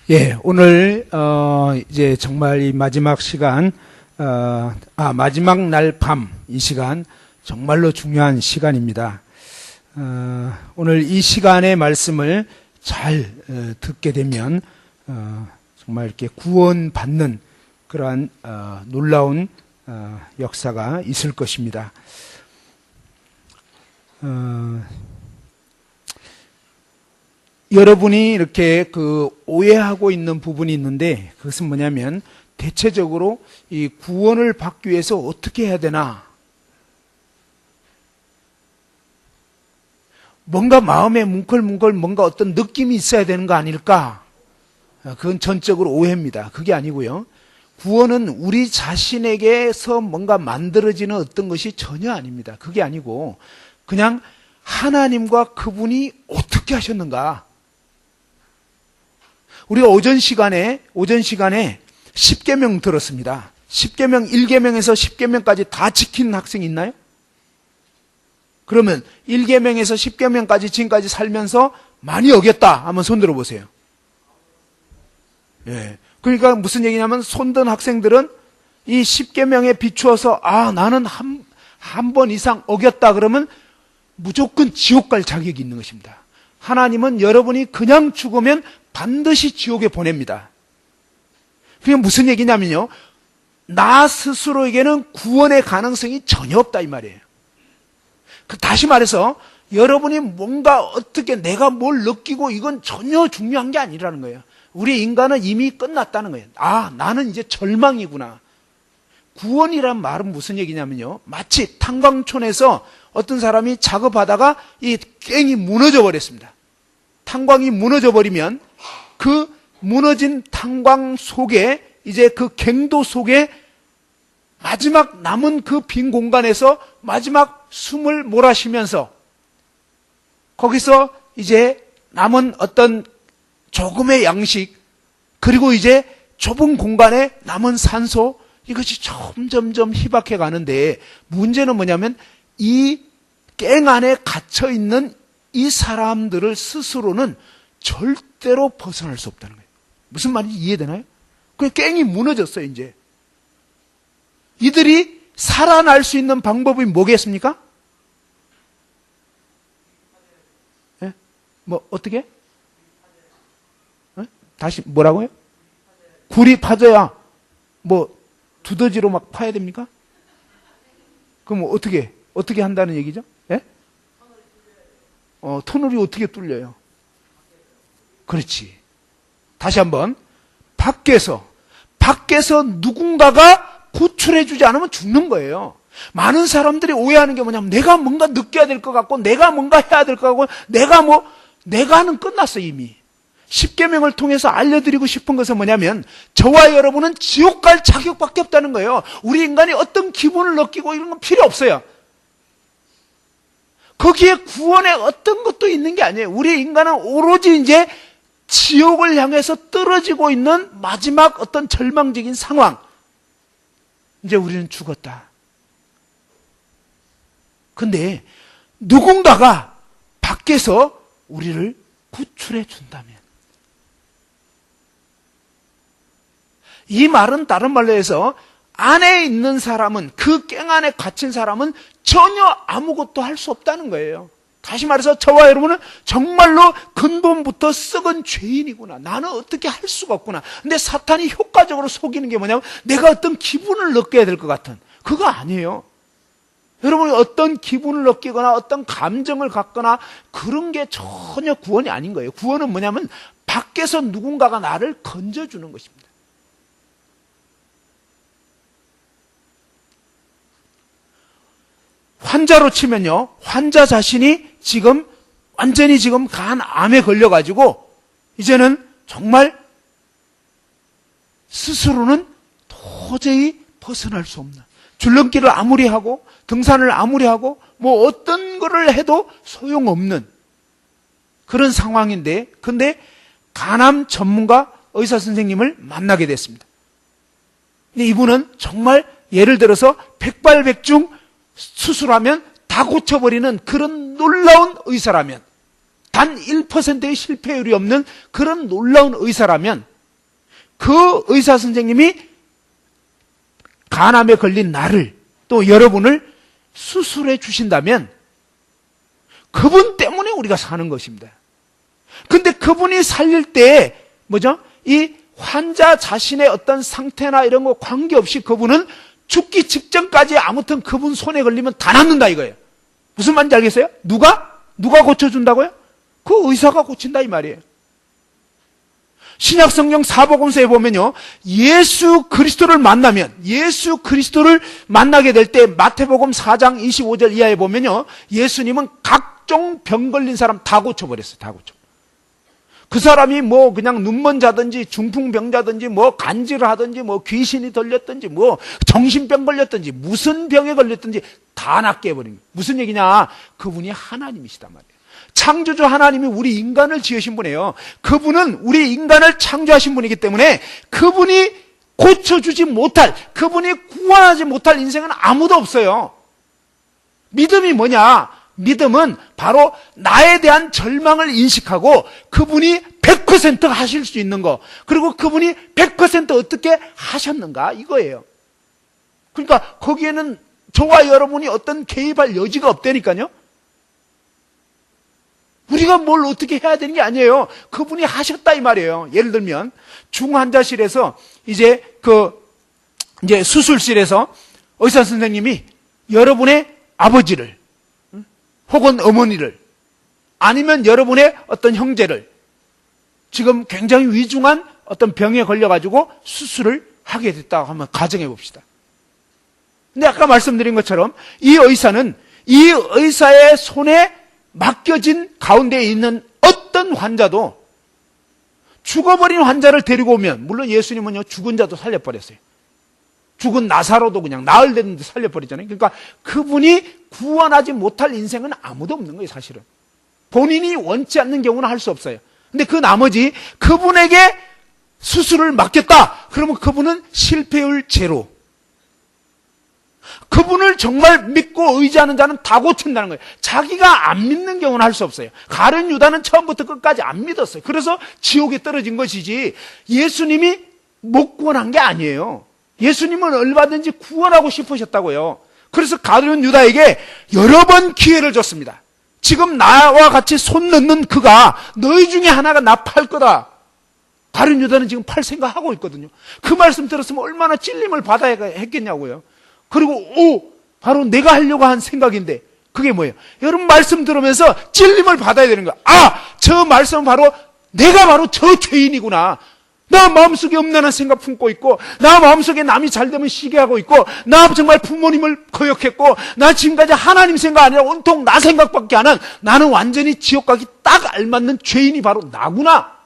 예, 오늘 이제 정말 이 마지막 시간, 마지막 날 밤 이 시간 정말로 중요한 시간입니다. 오늘 이 시간의 말씀을 잘 듣게 되면 정말 이렇게 구원받는 그러한 놀라운 역사가 있을 것입니다. 여러분이 이렇게 오해하고 있는 부분이 있는데, 그것은 뭐냐면 대체적으로 이 구원을 받기 위해서 어떻게 해야 되나, 뭔가 마음에 뭉클뭉클 뭔가 어떤 느낌이 있어야 되는 거 아닐까? 그건 전적으로 오해입니다. 그게 아니고요. 구원은 우리 자신에게서 뭔가 만들어지는 어떤 것이 전혀 아닙니다. 그게 아니고 그냥 하나님과 그분이 어떻게 하셨는가. 우리가 오전 시간에 10계명 들었습니다. 10계명 1계명에서 10계명까지 다 지키는 학생이 있나요? 그러면 1계명에서 10계명까지 지금까지 살면서 많이 어겼다 하면 손 들어보세요. 예. 그러니까 무슨 얘기냐면 손든 학생들은 이 10계명에 비추어서 나는 한 번 이상 어겼다 그러면 무조건 지옥 갈 자격이 있는 것입니다. 하나님은 여러분이 그냥 죽으면 반드시 지옥에 보냅니다. 그게 무슨 얘기냐면요, 나 스스로에게는 구원의 가능성이 전혀 없다 이 말이에요. 다시 말해서 여러분이 뭔가 어떻게 내가 뭘 느끼고 이건 전혀 중요한 게 아니라는 거예요. 우리 인간은 이미 끝났다는 거예요. 나는 이제 절망이구나. 구원이란 말은 무슨 얘기냐면요, 마치 탄광촌에서 어떤 사람이 작업하다가 이 깽이 무너져 버렸습니다. 탄광이 무너져 버리면 그 무너진 탄광 속에, 이제 그 갱도 속에 마지막 남은 그 빈 공간에서 마지막 숨을 몰아쉬면서 거기서 이제 남은 어떤 조금의 양식, 그리고 이제 좁은 공간에 남은 산소, 이것이 점점점 희박해 가는데, 문제는 뭐냐면 이 깽 안에 갇혀 있는 이 사람들을 스스로는 절대로 벗어날 수 없다는 거예요. 무슨 말인지 이해되나요? 그냥 깽이 무너졌어요. 이제 이들이 살아날 수 있는 방법이 뭐겠습니까? 예? 어떻게? 다시 뭐라고요? 굴이 파져야 두더지로 막 파야 됩니까? 그럼 어떻게 한다는 얘기죠? 예? 터널이 어떻게 뚫려요? 그렇지. 다시 한번, 밖에서 누군가가 구출해주지 않으면 죽는 거예요. 많은 사람들이 오해하는 게 뭐냐면, 내가 뭔가 느껴야 될 것 같고, 내가 뭔가 해야 될 것 같고, 내가는 끝났어, 이미. 10계명을 통해서 알려드리고 싶은 것은 뭐냐면, 저와 여러분은 지옥 갈 자격밖에 없다는 거예요. 우리 인간이 어떤 기분을 느끼고 이런 건 필요 없어요. 거기에 구원의 어떤 것도 있는 게 아니에요. 우리 인간은 오로지 이제 지옥을 향해서 떨어지고 있는 마지막 어떤 절망적인 상황. 이제 우리는 죽었다. 근데 누군가가 밖에서 우리를 구출해 준다면, 이 말은 다른 말로 해서 안에 있는 사람은, 그 깽 안에 갇힌 사람은 전혀 아무것도 할 수 없다는 거예요. 다시 말해서 저와 여러분은 정말로 근본부터 썩은 죄인이구나. 나는 어떻게 할 수가 없구나. 근데 사탄이 효과적으로 속이는 게 뭐냐면, 내가 어떤 기분을 느껴야 될 것 같은, 그거 아니에요. 여러분이 어떤 기분을 느끼거나 어떤 감정을 갖거나 그런 게 전혀 구원이 아닌 거예요. 구원은 뭐냐면 밖에서 누군가가 나를 건져주는 것입니다. 환자로 치면요, 환자 자신이 완전히 간암에 걸려가지고 이제는 정말 스스로는 도저히 벗어날 수 없는, 줄넘기를 아무리 하고 등산을 아무리 하고 어떤 거를 해도 소용없는 그런 상황인데, 근데 간암 전문가 의사 선생님을 만나게 됐습니다. 근데 이분은 정말 예를 들어서 백발백중 수술하면 다 고쳐버리는 그런 놀라운 의사라면, 단 1%의 실패율이 없는 그런 놀라운 의사라면 그 의사 선생님이 간암에 걸린 나를 또 여러분을 수술해 주신다면 그분 때문에 우리가 사는 것입니다. 근데 그분이 살릴 때 뭐죠? 이 환자 자신의 어떤 상태나 이런 거 관계없이 그분은 죽기 직전까지 아무튼 그분 손에 걸리면 다 낫는다 이거예요. 무슨 말인지 알겠어요? 누가 고쳐준다고요? 그 의사가 고친다 이 말이에요. 신약성경 사복음서에 보면요, 예수 그리스도를 만나게 될 때 마태복음 4장 25절 이하에 보면요, 예수님은 각종 병 걸린 사람 다 고쳐버렸어요. 다 고쳐. 그 사람이 뭐 그냥 눈먼 자든지 중풍병자든지 뭐 간질을 하든지 뭐 귀신이 들렸든지 뭐 정신병 걸렸든지 무슨 병에 걸렸든지 다 낫게 해버린 거예요. 무슨 얘기냐? 그분이 하나님이시단 말이에요. 창조주 하나님이 우리 인간을 지으신 분이에요. 그분은 우리 인간을 창조하신 분이기 때문에 그분이 고쳐주지 못할, 그분이 구원하지 못할 인생은 아무도 없어요. 믿음이 뭐냐? 믿음은 바로 나에 대한 절망을 인식하고 그분이 100% 하실 수 있는 거, 그리고 그분이 100% 어떻게 하셨는가 이거예요. 그러니까 거기에는 저와 여러분이 어떤 개입할 여지가 없다니까요. 우리가 뭘 어떻게 해야 되는 게 아니에요. 그분이 하셨다 이 말이에요. 예를 들면 중환자실에서 이제 수술실에서 의사 선생님이 여러분의 아버지를 혹은 어머니를 아니면 여러분의 어떤 형제를 지금 굉장히 위중한 어떤 병에 걸려가지고 수술을 하게 됐다고 하면 가정해 봅시다. 근데 아까 말씀드린 것처럼 이 의사는 이 의사의 손에 맡겨진 가운데 있는 어떤 환자도 죽어버린 환자를 데리고 오면, 물론 예수님은요 죽은 자도 살려버렸어요. 죽은 나사로도 그냥 나흘 됐는데 살려버리잖아요. 그러니까 그분이 구원하지 못할 인생은 아무도 없는 거예요. 사실은 본인이 원치 않는 경우는 할 수 없어요. 근데 그 나머지 그분에게 수술을 맡겼다 그러면 그분은 실패율 제로. 그분을 정말 믿고 의지하는 자는 다 고친다는 거예요. 자기가 안 믿는 경우는 할 수 없어요. 가룟 유다는 처음부터 끝까지 안 믿었어요. 그래서 지옥에 떨어진 것이지 예수님이 못 구원한 게 아니에요. 예수님은 얼마든지 구원하고 싶으셨다고요. 그래서 가룟 유다에게 여러 번 기회를 줬습니다. 지금 나와 같이 손 넣는 그가 너희 중에 하나가 나 팔 거다. 가룟 유다는 지금 팔 생각하고 있거든요. 그 말씀 들었으면 얼마나 찔림을 받아야 했겠냐고요. 그리고 바로 내가 하려고 한 생각인데 그게 뭐예요? 여러분 말씀 들으면서 찔림을 받아야 되는 거야. 저 말씀은 내가 바로 저 죄인이구나. 나 마음속에 엄난한 생각 품고 있고, 나 마음속에 남이 잘 되면 시기하고 있고, 나 정말 부모님을 거역했고, 나 지금까지 하나님 생각 아니라 온통 나 생각밖에 안 한, 나는 완전히 지옥 가기 딱 알맞는 죄인이 바로 나구나.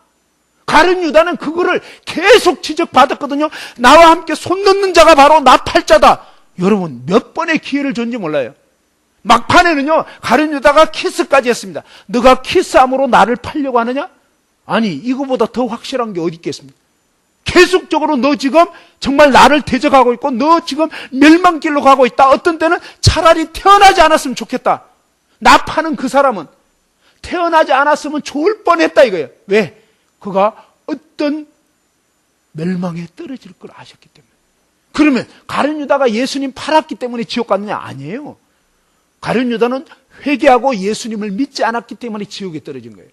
가룟 유다는 그거를 계속 지적받았거든요. 나와 함께 손 넣는 자가 바로 나 팔자다. 여러분 몇 번의 기회를 줬는지 몰라요. 막판에는요 가룟 유다가 키스까지 했습니다. 너가 키스함으로 나를 팔려고 하느냐? 아니 이거보다 더 확실한 게 어디 있겠습니까? 계속적으로 너 지금 정말 나를 대적하고 있고 너 지금 멸망길로 가고 있다. 어떤 때는 차라리 태어나지 않았으면 좋겠다. 나 파는 그 사람은 태어나지 않았으면 좋을 뻔했다 이거예요. 왜? 그가 어떤 멸망에 떨어질 걸 아셨기 때문에. 그러면 가룟 유다가 예수님 팔았기 때문에 지옥 갔느냐? 아니에요. 가룟 유다는 회개하고 예수님을 믿지 않았기 때문에 지옥에 떨어진 거예요.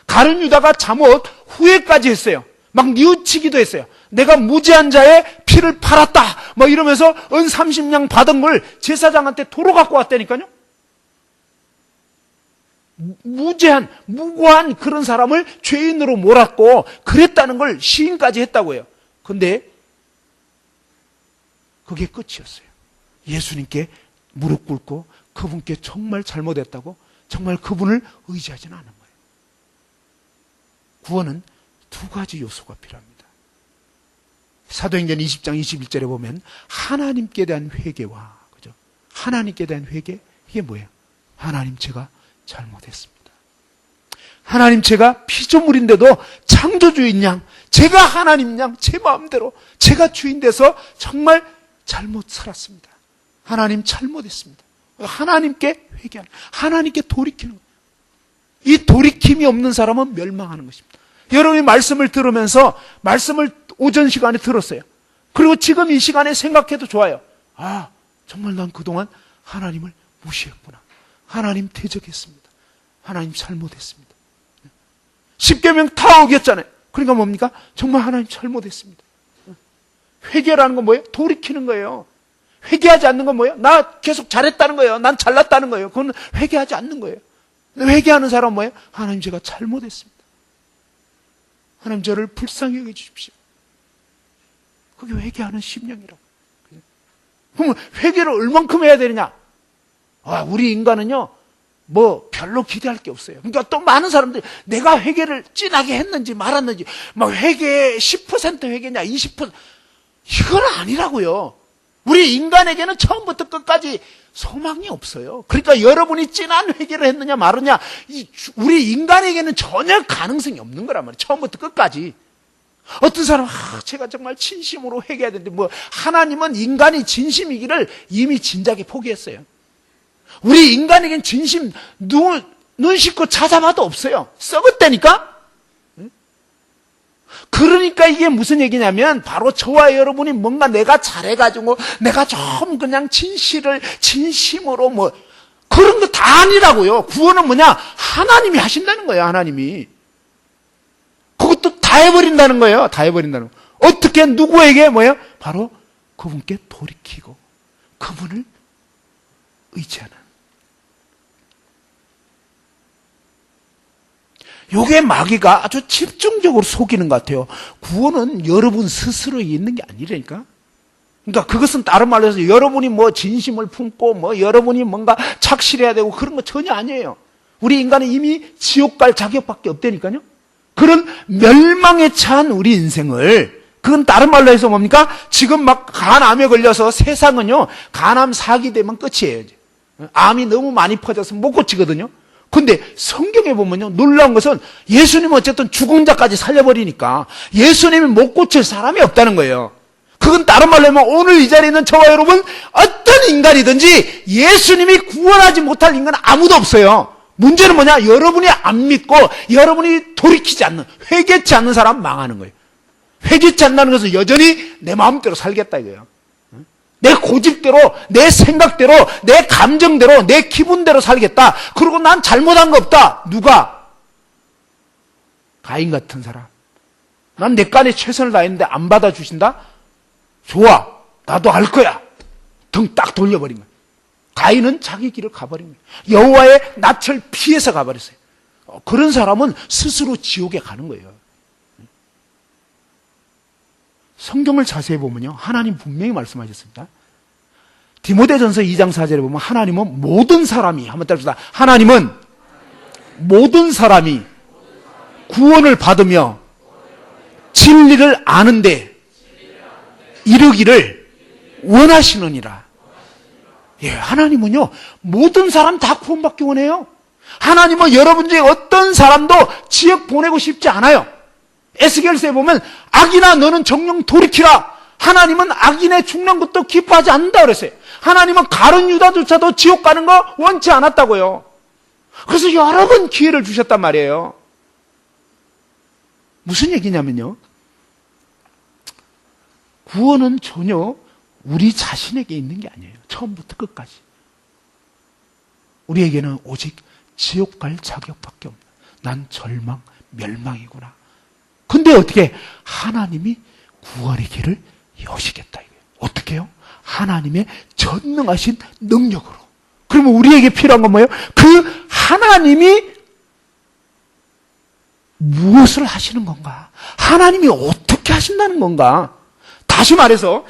가룟 유다가 잘못 후회까지 했어요. 막 뉘우치기도 했어요. 내가 무죄한 자의 피를 팔았다 뭐 이러면서 은 30냥 받은 걸 제사장한테 도로 갖고 왔다니까요. 무고한 그런 사람을 죄인으로 몰았고 그랬다는 걸 시인까지 했다고 해요. 근데 그게 끝이었어요. 예수님께 무릎 꿇고 그분께 정말 잘못했다고 정말 그분을 의지하지는 않은 거예요. 구원은 두 가지 요소가 필요합니다. 사도행전 20장 21절에 보면 하나님께 대한 회개와, 그죠? 하나님께 대한 회개, 이게 뭐예요? 하나님 제가 잘못했습니다. 하나님 제가 피조물인데도 창조주인 양, 제가 하나님 양, 제 마음대로 제가 주인 돼서 정말 잘못 살았습니다. 하나님 잘못했습니다. 하나님께 회개하는, 하나님께 돌이키는 거예요. 이 돌이킴이 없는 사람은 멸망하는 것입니다. 여러분이 말씀을 들으면서 말씀을 오전 시간에 들었어요. 그리고 지금 이 시간에 생각해도 좋아요. 아, 정말 난 그동안 하나님을 무시했구나. 하나님 대적했습니다. 하나님 잘못했습니다. 십계명 다 어겼잖아요. 그러니까 뭡니까? 정말 하나님 잘못했습니다. 회개라는 건 뭐예요? 돌이키는 거예요. 회개하지 않는 건 뭐예요? 나 계속 잘했다는 거예요. 난 잘났다는 거예요. 그건 회개하지 않는 거예요. 회개하는 사람은 뭐예요? 하나님 제가 잘못했습니다. 하나님 저를 불쌍히 여겨주십시오. 그게 회개하는 심령이라고. 그러면 회개를 얼만큼 해야 되느냐? 우리 인간은요, 뭐 별로 기대할 게 없어요. 그러니까 또 많은 사람들이 내가 회개를 진하게 했는지 말았는지, 막 회개 10% 회개냐, 20% 이건 아니라고요. 우리 인간에게는 처음부터 끝까지 소망이 없어요. 그러니까 여러분이 진한 회개를 했느냐 말았냐, 우리 인간에게는 전혀 가능성이 없는 거란 말이에요. 처음부터 끝까지. 어떤 사람은 제가 정말 진심으로 회개해야 되는데, 뭐 하나님은 인간이 진심이기를 이미 진작에 포기했어요. 우리 인간에겐 진심 눈 씻고 찾아봐도 없어요. 썩었다니까. 그러니까 이게 무슨 얘기냐면 바로 저와 여러분이 뭔가 내가 잘해가지고 내가 좀 그냥 진심으로 뭐 그런 거 다 아니라고요. 구원은 뭐냐? 하나님이 하신다는 거예요. 하나님이. 그것도 다 해버린다는 거예요. 다 해버린다는 거예요. 어떻게 누구에게 뭐예요? 바로 그분께 돌이키고 그분을 의지하는. 요게 마귀가 아주 집중적으로 속이는 것 같아요. 구원은 여러분 스스로 있는 게 아니라니까. 그러니까 그것은 다른 말로 해서 여러분이 뭐 진심을 품고 뭐 여러분이 뭔가 착실해야 되고 그런 거 전혀 아니에요. 우리 인간은 이미 지옥 갈 자격밖에 없다니까요. 그런 멸망에 처한 우리 인생을, 그건 다른 말로 해서 뭡니까? 지금 막 간암에 걸려서 세상은요, 간암 사기 되면 끝이에요. 이제. 암이 너무 많이 퍼져서 못 고치거든요. 근데 성경에 보면요, 놀라운 것은 예수님은 어쨌든 죽은 자까지 살려버리니까 예수님이 못 고칠 사람이 없다는 거예요. 그건 다른 말로 하면 오늘 이 자리에 있는 저와 여러분 어떤 인간이든지 예수님이 구원하지 못할 인간은 아무도 없어요. 문제는 뭐냐? 여러분이 안 믿고 여러분이 돌이키지 않는, 회개치 않는 사람 망하는 거예요. 회개치 않는다는 것은 여전히 내 마음대로 살겠다 이거예요. 내 고집대로, 내 생각대로, 내 감정대로, 내 기분대로 살겠다. 그리고 난 잘못한 거 없다. 누가? 가인 같은 사람. 난 내 깐에 최선을 다했는데 안 받아주신다? 좋아. 나도 알 거야. 등 딱 돌려버린 거야. 가인은 자기 길을 가버린 거예요. 여호와의 낯을 피해서 가버렸어요. 그런 사람은 스스로 지옥에 가는 거예요. 성경을 자세히 보면요, 하나님 분명히 말씀하셨습니다. 디모데전서 2장 4절에 보면 하나님은 모든 사람이, 한번 따라합시다. 하나님은 모든 사람이 구원을 받으며 진리를 아는데 이르기를 원하시느니라. 예, 하나님은요, 모든 사람 다 구원받기 원해요. 하나님은 여러분 중에 어떤 사람도 지옥 보내고 싶지 않아요. 에스겔서에 보면 악인아 너는 정령 돌이키라. 하나님은 악인의 죽는 것도 기뻐하지 않는다 그랬어요. 하나님은 가룟 유다조차도 지옥 가는 거 원치 않았다고요. 그래서 여러 번 기회를 주셨단 말이에요. 무슨 얘기냐면요, 구원은 전혀 우리 자신에게 있는 게 아니에요. 처음부터 끝까지. 우리에게는 오직 지옥 갈 자격밖에 없다. 난 절망, 멸망이구나. 근데 어떻게? 하나님이 구원의 길을 여시겠다 이거예요. 어떻게 해요? 하나님의 전능하신 능력으로. 그러면 우리에게 필요한 건 뭐예요? 그 하나님이 무엇을 하시는 건가? 하나님이 어떻게 하신다는 건가? 다시 말해서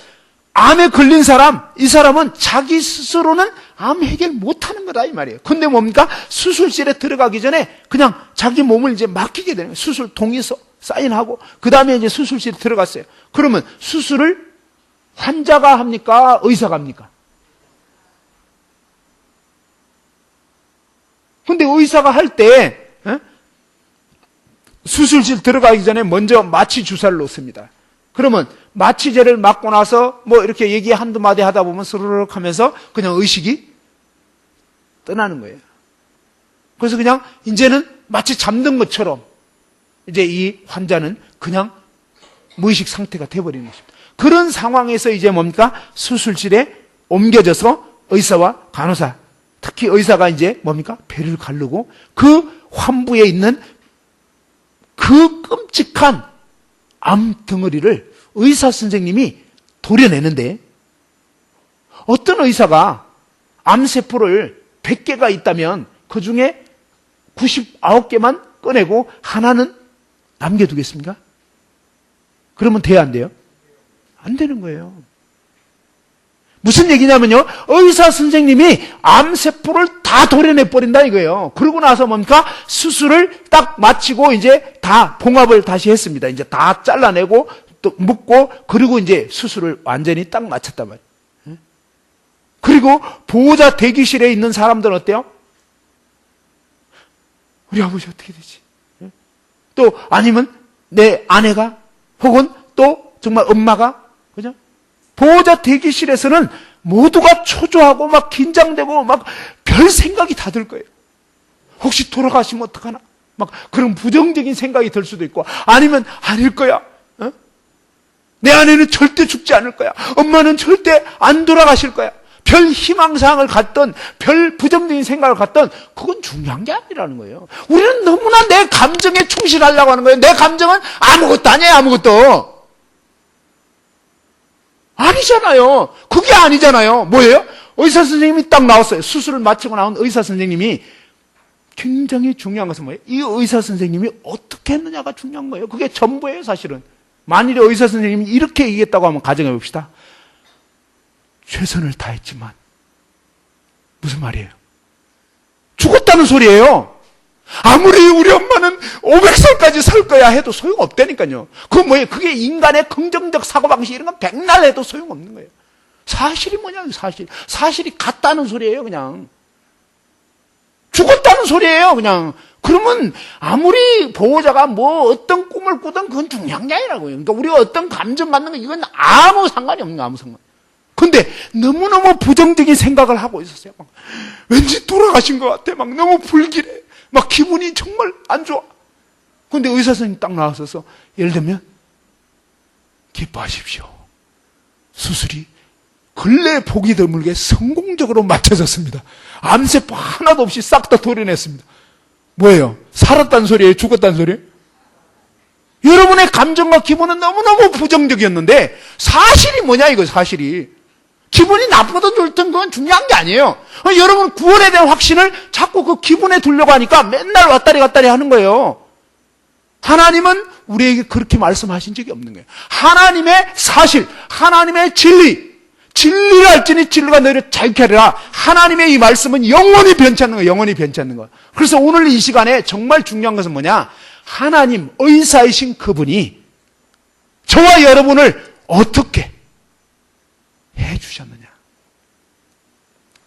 암에 걸린 사람, 이 사람은 자기 스스로는 암 해결 못하는 거다 이 말이에요. 근데 뭡니까? 수술실에 들어가기 전에 그냥 자기 몸을 이제 맡기게 되는 거예요. 수술 동의서 사인하고 그 다음에 이제 수술실에 들어갔어요. 그러면 수술을 환자가 합니까? 의사가 합니까? 근데 의사가 할 때 수술실 들어가기 전에 먼저 마취 주사를 놓습니다. 그러면 마취제를 맞고 나서 뭐 이렇게 얘기 한두 마디 하다 보면 스르륵 하면서 그냥 의식이 떠나는 거예요. 그래서 그냥 이제는 마치 잠든 것처럼 이제 이 환자는 그냥 무의식 상태가 돼버리는 것입니다. 그런 상황에서 이제 뭡니까? 수술실에 옮겨져서 의사와 간호사, 특히 의사가 이제 뭡니까? 배를 가르고 그 환부에 있는 그 끔찍한 암 덩어리를 의사 선생님이 도려내는데, 어떤 의사가 암세포를 100개가 있다면 그 중에 99개만 꺼내고 하나는 남겨두겠습니까? 그러면 돼야 안 돼요? 안 되는 거예요. 무슨 얘기냐면요, 의사 선생님이 암세포를 다 도려내버린다 이거예요. 그러고 나서 뭡니까? 수술을 딱 마치고 이제 다 봉합을 다시 했습니다. 이제 다 잘라내고 또 묶고, 그리고 이제 수술을 완전히 딱 마쳤단 말이에요. 그리고 보호자 대기실에 있는 사람들은 어때요? 우리 아버지 어떻게 되지? 또 아니면 내 아내가, 혹은 또 정말 엄마가, 그죠? 보호자 대기실에서는 모두가 초조하고 막 긴장되고 막 별 생각이 다 들 거예요. 혹시 돌아가시면 어떡하나? 막 그런 부정적인 생각이 들 수도 있고, 아니면 아닐 거야. 어? 내 아내는 절대 죽지 않을 거야. 엄마는 절대 안 돌아가실 거야. 별 희망사항을 갖던, 별 부정적인 생각을 갖던, 그건 중요한 게 아니라는 거예요. 우리는 너무나 내 감정에 충실하려고 하는 거예요. 내 감정은 아무것도 아니에요, 아무것도. 아니잖아요. 그게 아니잖아요. 뭐예요? 의사 선생님이 딱 나왔어요. 수술을 마치고 나온 의사 선생님이, 굉장히 중요한 것은 뭐예요? 이 의사 선생님이 어떻게 했느냐가 중요한 거예요. 그게 전부예요, 사실은. 만일에 의사 선생님이 이렇게 얘기했다고 하면 가정해 봅시다. 최선을 다했지만, 무슨 말이에요? 죽었다는 소리예요. 아무리 우리 엄마는 500살까지 살 거야 해도 소용없다니까요. 그건 뭐예요? 그게 인간의 긍정적 사고방식, 이런 건 백날 해도 소용없는 거예요. 사실이 뭐냐고, 사실. 사실이 같다는 소리예요, 그냥. 죽었다는 소리예요, 그냥. 그러면 아무리 보호자가 뭐 어떤 꿈을 꾸든 그건 중요한 게 아니라고요. 그러니까 우리가 어떤 감정 갖는 거, 이건 아무 상관이 없는 거예요, 아무 상관. 근데 너무너무 부정적인 생각을 하고 있었어요. 막 왠지 돌아가신 것 같아. 막 너무 불길해. 막 기분이 정말 안 좋아. 근데 의사 선생님이 딱 나와서, 예를 들면, 기뻐하십시오. 수술이 근래에 보기 드물게 성공적으로 마쳐졌습니다. 암세포 하나도 없이 싹 다 도려냈습니다. 뭐예요? 살았다는 소리예요? 죽었다는 소리예요? 여러분의 감정과 기분은 너무너무 부정적이었는데, 사실이 뭐냐, 이거 사실이. 기분이 나쁘든 좋든 그건 중요한 게 아니에요. 여러분 구원에 대한 확신을 자꾸 그 기분에 두려고 하니까 맨날 왔다리 갔다리 하는 거예요. 하나님은 우리에게 그렇게 말씀하신 적이 없는 거예요. 하나님의 사실, 하나님의 진리, 진리를 알지니 진리가 너희를 자유케 하리라. 하나님의 이 말씀은 영원히 변치 않는 거예요. 영원히 변치 않는 거예요. 그래서 오늘 이 시간에 정말 중요한 것은 뭐냐? 하나님, 의사이신 그분이 저와 여러분을 어떻게 해주셨느냐.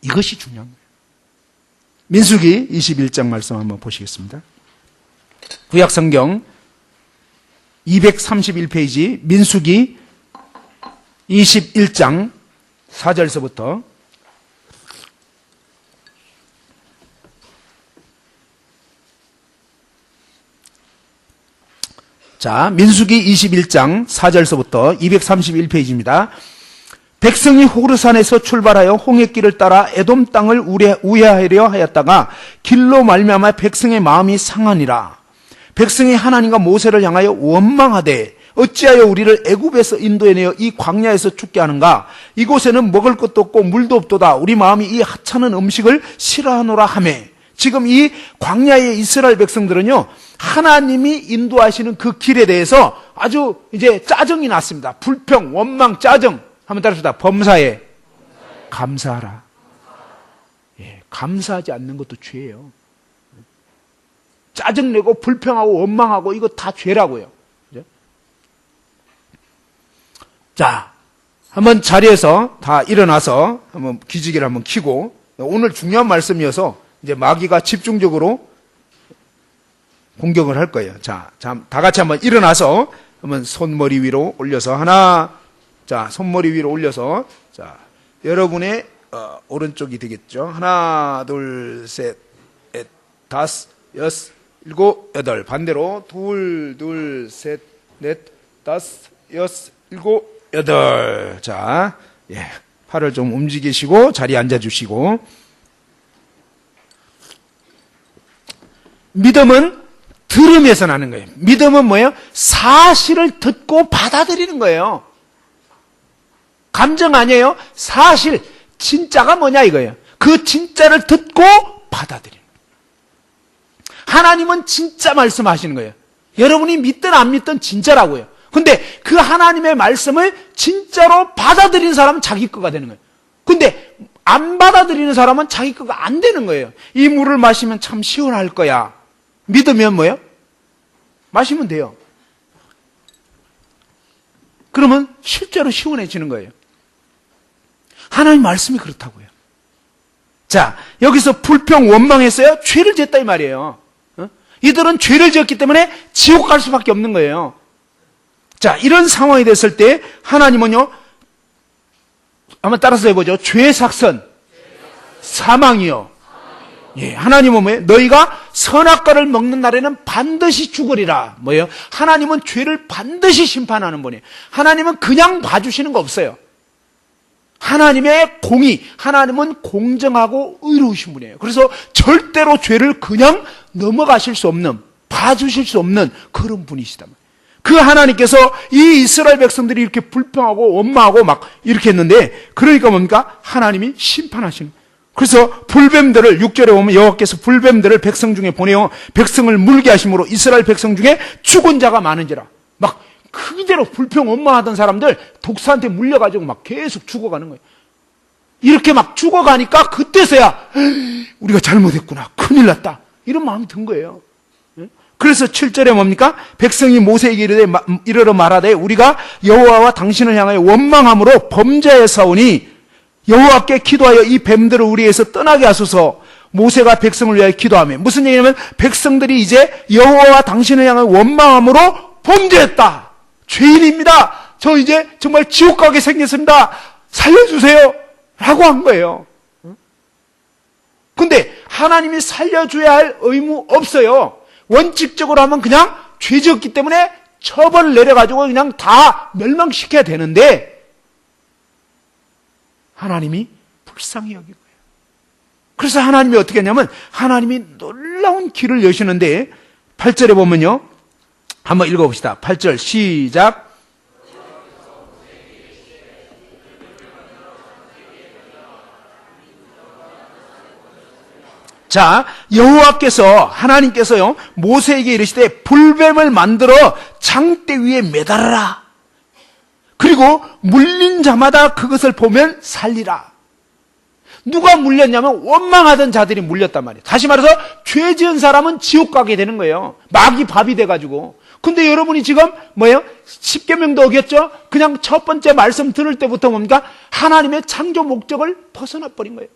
이것이 중요한 거예요. 민수기 21장 말씀 한번 보시겠습니다. 구약성경 231페이지 민수기 21장 4절서부터 자, 민수기 21장 4절서부터 231페이지입니다. 백성이 호르산에서 출발하여 홍해길을 따라 에돔 땅을 우회하려 하였다가 길로 말미암아 백성의 마음이 상하니라. 백성이 하나님과 모세를 향하여 원망하되 어찌하여 우리를 애굽에서 인도해내어 이 광야에서 죽게 하는가? 이곳에는 먹을 것도 없고 물도 없도다. 우리 마음이 이 하찮은 음식을 싫어하노라 하매. 지금 이 광야의 이스라엘 백성들은요, 하나님이 인도하시는 그 길에 대해서 아주 이제 짜증이 났습니다. 불평, 원망, 짜증. 한번 따라합시다. 범사에 감사하라. 예, 감사하지 않는 것도 죄예요. 짜증내고 불평하고 원망하고 이거 다 죄라고요. 그죠? 자, 한번 자리에서 다 일어나서 한번 기지개를 한번 켜고, 오늘 중요한 말씀이어서 이제 마귀가 집중적으로 공격을 할 거예요. 자, 다 같이 한번 일어나서 한번 손머리 위로 올려서 하나, 자, 손머리 위로 올려서, 자, 여러분의 오른쪽이 되겠죠. 하나, 둘, 셋, 넷, 다섯, 여섯, 일곱, 여덟. 반대로 둘, 셋, 넷, 다섯, 여섯, 일곱, 여덟. 자, 예. 팔을 좀 움직이시고 자리에 앉아주시고. 믿음은 들음에서 나는 거예요. 믿음은 뭐예요? 사실을 듣고 받아들이는 거예요. 감정 아니에요. 사실, 진짜가 뭐냐 이거예요. 그 진짜를 듣고 받아들이는 거예요. 하나님은 진짜 말씀하시는 거예요. 여러분이 믿든 안 믿든 진짜라고요. 근데 그 하나님의 말씀을 진짜로 받아들이는 사람은 자기 거가 되는 거예요. 근데 안 받아들이는 사람은 자기 거가 안 되는 거예요. 이 물을 마시면 참 시원할 거야. 믿으면 뭐예요? 마시면 돼요. 그러면 실제로 시원해지는 거예요. 하나님 말씀이 그렇다고요. 자, 여기서 불평 원망했어요? 죄를 지었다 이 말이에요. 이들은 죄를 지었기 때문에 지옥 갈 수밖에 없는 거예요. 자, 이런 상황이 됐을 때 하나님은요, 한번 따라서 해보죠. 죄의 삭선, 사망이요. 예, 하나님은 뭐예요? 너희가 선악과를 먹는 날에는 반드시 죽으리라. 뭐예요? 하나님은 죄를 반드시 심판하는 분이에요. 하나님은 그냥 봐주시는 거 없어요. 하나님의 공의, 하나님은 공정하고 의로우신 분이에요. 그래서 절대로 죄를 그냥 넘어가실 수 없는, 봐주실 수 없는 그런 분이시다. 그 하나님께서 이 이스라엘 백성들이 이렇게 불평하고 원망하고 막 이렇게 했는데, 그러니까 뭡니까? 하나님이 심판하시는 거예요. 그래서 불뱀들을 6절에 보면 여호와께서 불뱀들을 백성 중에 보내어 백성을 물게 하심으로 이스라엘 백성 중에 죽은 자가 많은지라. 막 그대로 불평 원망하던 사람들 독사한테 물려가지고 막 계속 죽어가는 거예요. 이렇게 막 죽어가니까 그때서야 우리가 잘못했구나, 큰일 났다, 이런 마음이 든 거예요. 그래서 7절에 뭡니까? 백성이 모세에게 이르러 말하되 우리가 여호와와 당신을 향하여 원망함으로 범죄하였사오니 여호와께 기도하여 이 뱀들을 우리에서 떠나게 하소서. 모세가 백성을 위하여 기도하며, 무슨 얘기냐면 백성들이 이제 여호와와 당신을 향하여 원망함으로 범죄했다, 죄인입니다, 저 이제 정말 지옥 가게 생겼습니다, 살려주세요 라고 한 거예요. 근데 하나님이 살려줘야 할 의무 없어요. 원칙적으로 하면 그냥 죄 지었기 때문에 처벌을 내려가지고 그냥 다 멸망시켜야 되는데 하나님이 불쌍히 여긴 거예요. 그래서 하나님이 어떻게 했냐면 하나님이 놀라운 길을 여시는데 8절에 보면요, 한번 읽어봅시다. 8절 시작. 자, 여호와께서, 하나님께서요, 모세에게 이르시되 불뱀을 만들어 장대 위에 매달아라. 그리고 물린 자마다 그것을 보면 살리라. 누가 물렸냐면 원망하던 자들이 물렸단 말이에요. 다시 말해서 죄 지은 사람은 지옥 가게 되는 거예요. 마귀 밥이 돼가지고. 근데 여러분이 지금 뭐예요? 십계명도 어겼죠? 그냥 첫 번째 말씀 들을 때부터 뭡니까? 하나님의 창조 목적을 벗어나 버린 거예요.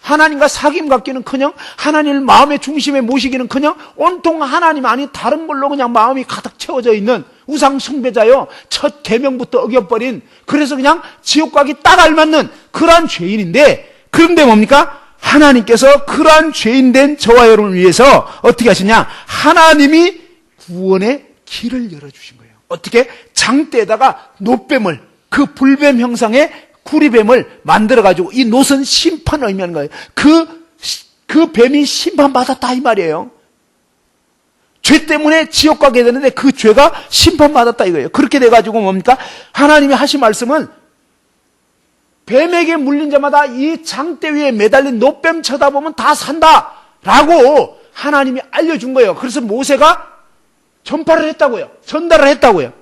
하나님과 사귐 갖기는커녕 하나님을 마음의 중심에 모시기는커녕 온통 하나님 아닌 다른 걸로 그냥 마음이 가득 채워져 있는 우상 숭배자요, 첫 계명부터 어겨버린, 그래서 그냥 지옥 가기 딱 알맞는 그러한 죄인인데, 그런데 뭡니까? 하나님께서 그러한 죄인된 저와 여러분을 위해서 어떻게 하시냐? 하나님이 구원의 길을 열어주신 거예요. 어떻게? 장대에다가 놋뱀을, 그 불뱀 형상의 구리뱀을 만들어가지고, 이 놋은 심판을 의미하는 거예요. 그 뱀이 심판받았다 이 말이에요. 죄 때문에 지옥 가게 되는데 그 죄가 심판받았다 이거예요. 그렇게 돼가지고 뭡니까? 하나님이 하신 말씀은 뱀에게 물린 자마다 이 장대 위에 매달린 놋뱀 쳐다보면 다 산다 라고 하나님이 알려준 거예요. 그래서 모세가 전파를 했다고요. 전달을 했다고요.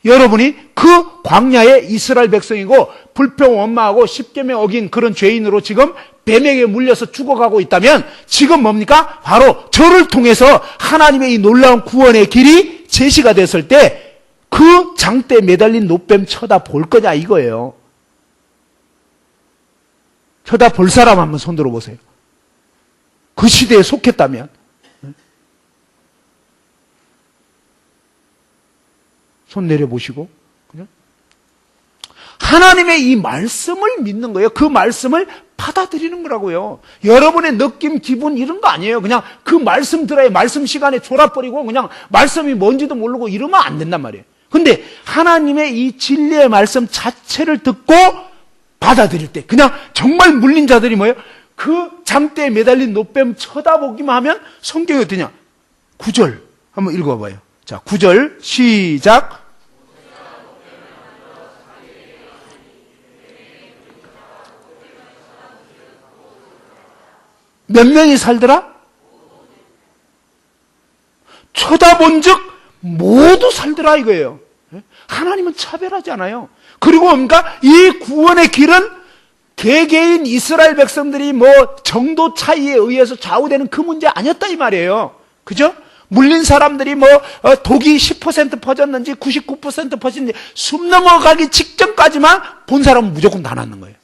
여러분이 그 광야의 이스라엘 백성이고 불평 원망하고 십계명 어긴 그런 죄인으로 지금 뱀에게 물려서 죽어가고 있다면 지금 뭡니까? 바로 저를 통해서 하나님의 이 놀라운 구원의 길이 제시가 됐을 때 그 장대에 매달린 놋뱀 쳐다볼 거냐 이거예요. 쳐다볼 사람 한번 손 들어보세요. 그 시대에 속했다면. 손 내려보시고. 그냥 하나님의 이 말씀을 믿는 거예요. 그 말씀을 받아들이는 거라고요. 여러분의 느낌, 기분 이런 거 아니에요. 그냥 그 말씀 들어야 말씀 시간에 졸아버리고 그냥 말씀이 뭔지도 모르고 이러면 안 된단 말이에요. 근데 하나님의 이 진리의 말씀 자체를 듣고 받아들일 때 그냥 정말 물린 자들이 뭐예요? 그 장대에 매달린 노뱀 쳐다보기만 하면 성경이 어떠냐? 9절 한번 읽어봐요. 자, 9절 시작. 몇 명이 살더라? 쳐다본 즉 모두 살더라 이거예요. 하나님은 차별하지 않아요. 그리고 뭔가 이 구원의 길은 개개인 이스라엘 백성들이 뭐 정도 차이에 의해서 좌우되는 그 문제 아니었다 이 말이에요. 그죠? 물린 사람들이 뭐 독이 10% 퍼졌는지 99% 퍼졌는지 숨 넘어가기 직전까지만 본 사람은 무조건 다 낫는 거예요.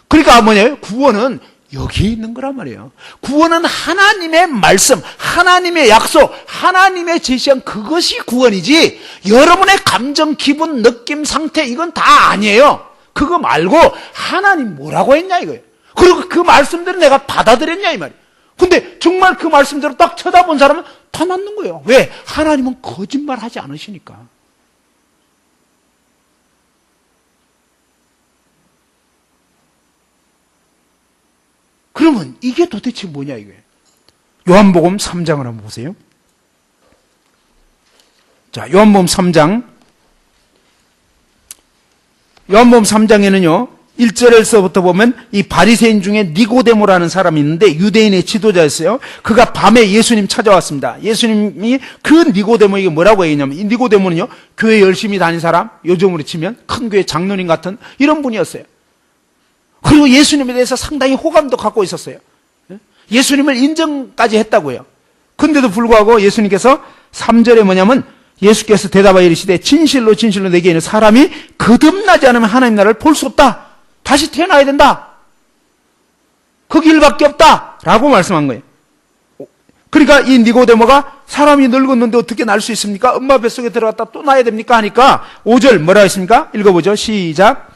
그러니까 뭐냐면 구원은 여기에 있는 거란 말이에요. 구원은 하나님의 말씀, 하나님의 약속, 하나님의 제시한 그것이 구원이지 여러분의 감정, 기분, 느낌, 상태 이건 다 아니에요. 그거 말고 하나님 뭐라고 했냐 이거예요. 그리고 그 말씀들을 내가 받아들였냐 이 말이에요. 근데 정말 그 말씀대로 딱 쳐다본 사람은 다 낫는 거예요. 왜? 하나님은 거짓말하지 않으시니까. 그러면 이게 도대체 뭐냐 이거예요. 요한복음 3장을 한번 보세요. 자, 요한복음 3장. 요한복음 3장에는요. 1절에서부터 보면 이 바리새인 중에 니고데모라는 사람이 있는데 유대인의 지도자였어요. 그가 밤에 예수님 찾아왔습니다. 예수님이 그 니고데모에게 뭐라고 얘기했냐면 이 니고데모는요. 교회 열심히 다닌 사람, 요즘으로 치면 큰 교회 장로님 같은 이런 분이었어요. 그리고 예수님에 대해서 상당히 호감도 갖고 있었어요. 예수님을 인정까지 했다고요. 근데도 불구하고 예수님께서 3절에 뭐냐면 예수께서 대답하여 이르시되 진실로 진실로 내게 이르는 사람이 거듭나지 않으면 하나님 나라를 볼 수 없다. 다시 태어나야 된다. 그 길밖에 없다. 라고 말씀한 거예요. 그러니까 이 니고데모가 사람이 늙었는데 어떻게 날 수 있습니까? 엄마 뱃속에 들어갔다 또 나야 됩니까? 하니까 5절 뭐라 했습니까? 읽어보죠. 시작.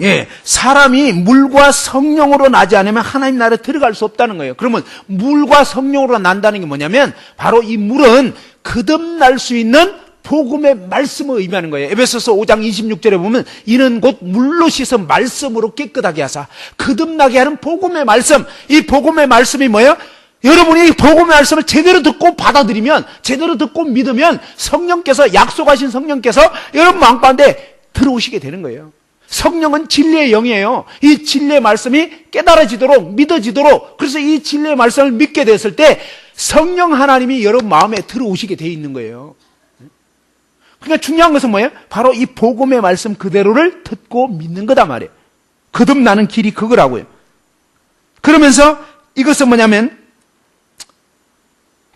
예, 사람이 물과 성령으로 나지 않으면 하나님 나라에 들어갈 수 없다는 거예요. 그러면 물과 성령으로 난다는 게 뭐냐면 바로 이 물은 거듭날 수 있는 복음의 말씀을 의미하는 거예요. 에베소서 5장 26절에 보면 이는 곧 물로 씻어 말씀으로 깨끗하게 하사 거듭나게 하는 복음의 말씀. 이 복음의 말씀이 뭐예요? 여러분이 이 복음의 말씀을 제대로 듣고 받아들이면 제대로 듣고 믿으면 성령께서 약속하신 성령께서 여러분 마음 가운데 들어오시게 되는 거예요. 성령은 진리의 영이에요. 이 진리의 말씀이 깨달아지도록 믿어지도록 그래서 이 진리의 말씀을 믿게 됐을 때 성령 하나님이 여러분 마음에 들어오시게 돼 있는 거예요. 그러니까 중요한 것은 뭐예요? 바로 이 복음의 말씀 그대로를 듣고 믿는 거다 말이에요. 거듭나는 길이 그거라고요. 그러면서 이것은 뭐냐면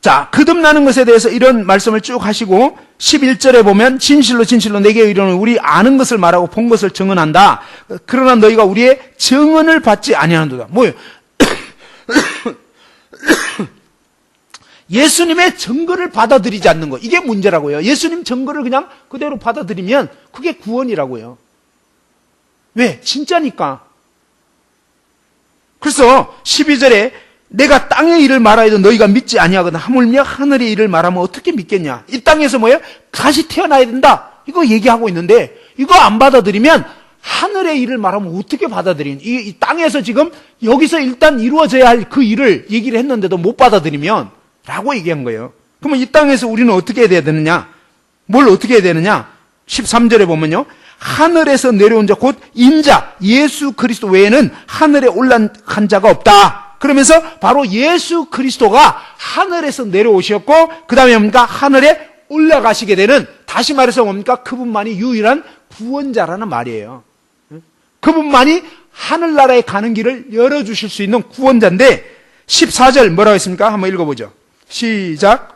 자, 거듭나는 것에 대해서 이런 말씀을 쭉 하시고 11절에 보면 진실로 진실로 내게 이르노니 우리 아는 것을 말하고 본 것을 증언한다. 그러나 너희가 우리의 증언을 받지 아니하는도다. 뭐예요? 예수님의 증거를 받아들이지 않는 거. 이게 문제라고요. 예수님 증거를 그냥 그대로 받아들이면 그게 구원이라고요. 왜? 진짜니까. 그래서 12절에 내가 땅의 일을 말하여도 너희가 믿지 아니하거든 하물며 하늘의 일을 말하면 어떻게 믿겠냐. 이 땅에서 뭐예요? 다시 태어나야 된다. 이거 얘기하고 있는데 이거 안 받아들이면 하늘의 일을 말하면 어떻게 받아들이는 이 땅에서 지금 여기서 일단 이루어져야 할 그 일을 얘기를 했는데도 못 받아들이면 라고 얘기한 거예요. 그러면 이 땅에서 우리는 어떻게 해야 되느냐? 뭘 어떻게 해야 되느냐? 13절에 보면요. 하늘에서 내려온 자 곧 인자 예수 그리스도 외에는 하늘에 올라간 자가 없다. 그러면서 바로 예수 그리스도가 하늘에서 내려오셨고 그 다음에 뭡니까? 하늘에 올라가시게 되는 다시 말해서 뭡니까? 그분만이 유일한 구원자라는 말이에요. 그분만이 하늘나라에 가는 길을 열어주실 수 있는 구원자인데 14절 뭐라고 했습니까? 한번 읽어보죠. 시작.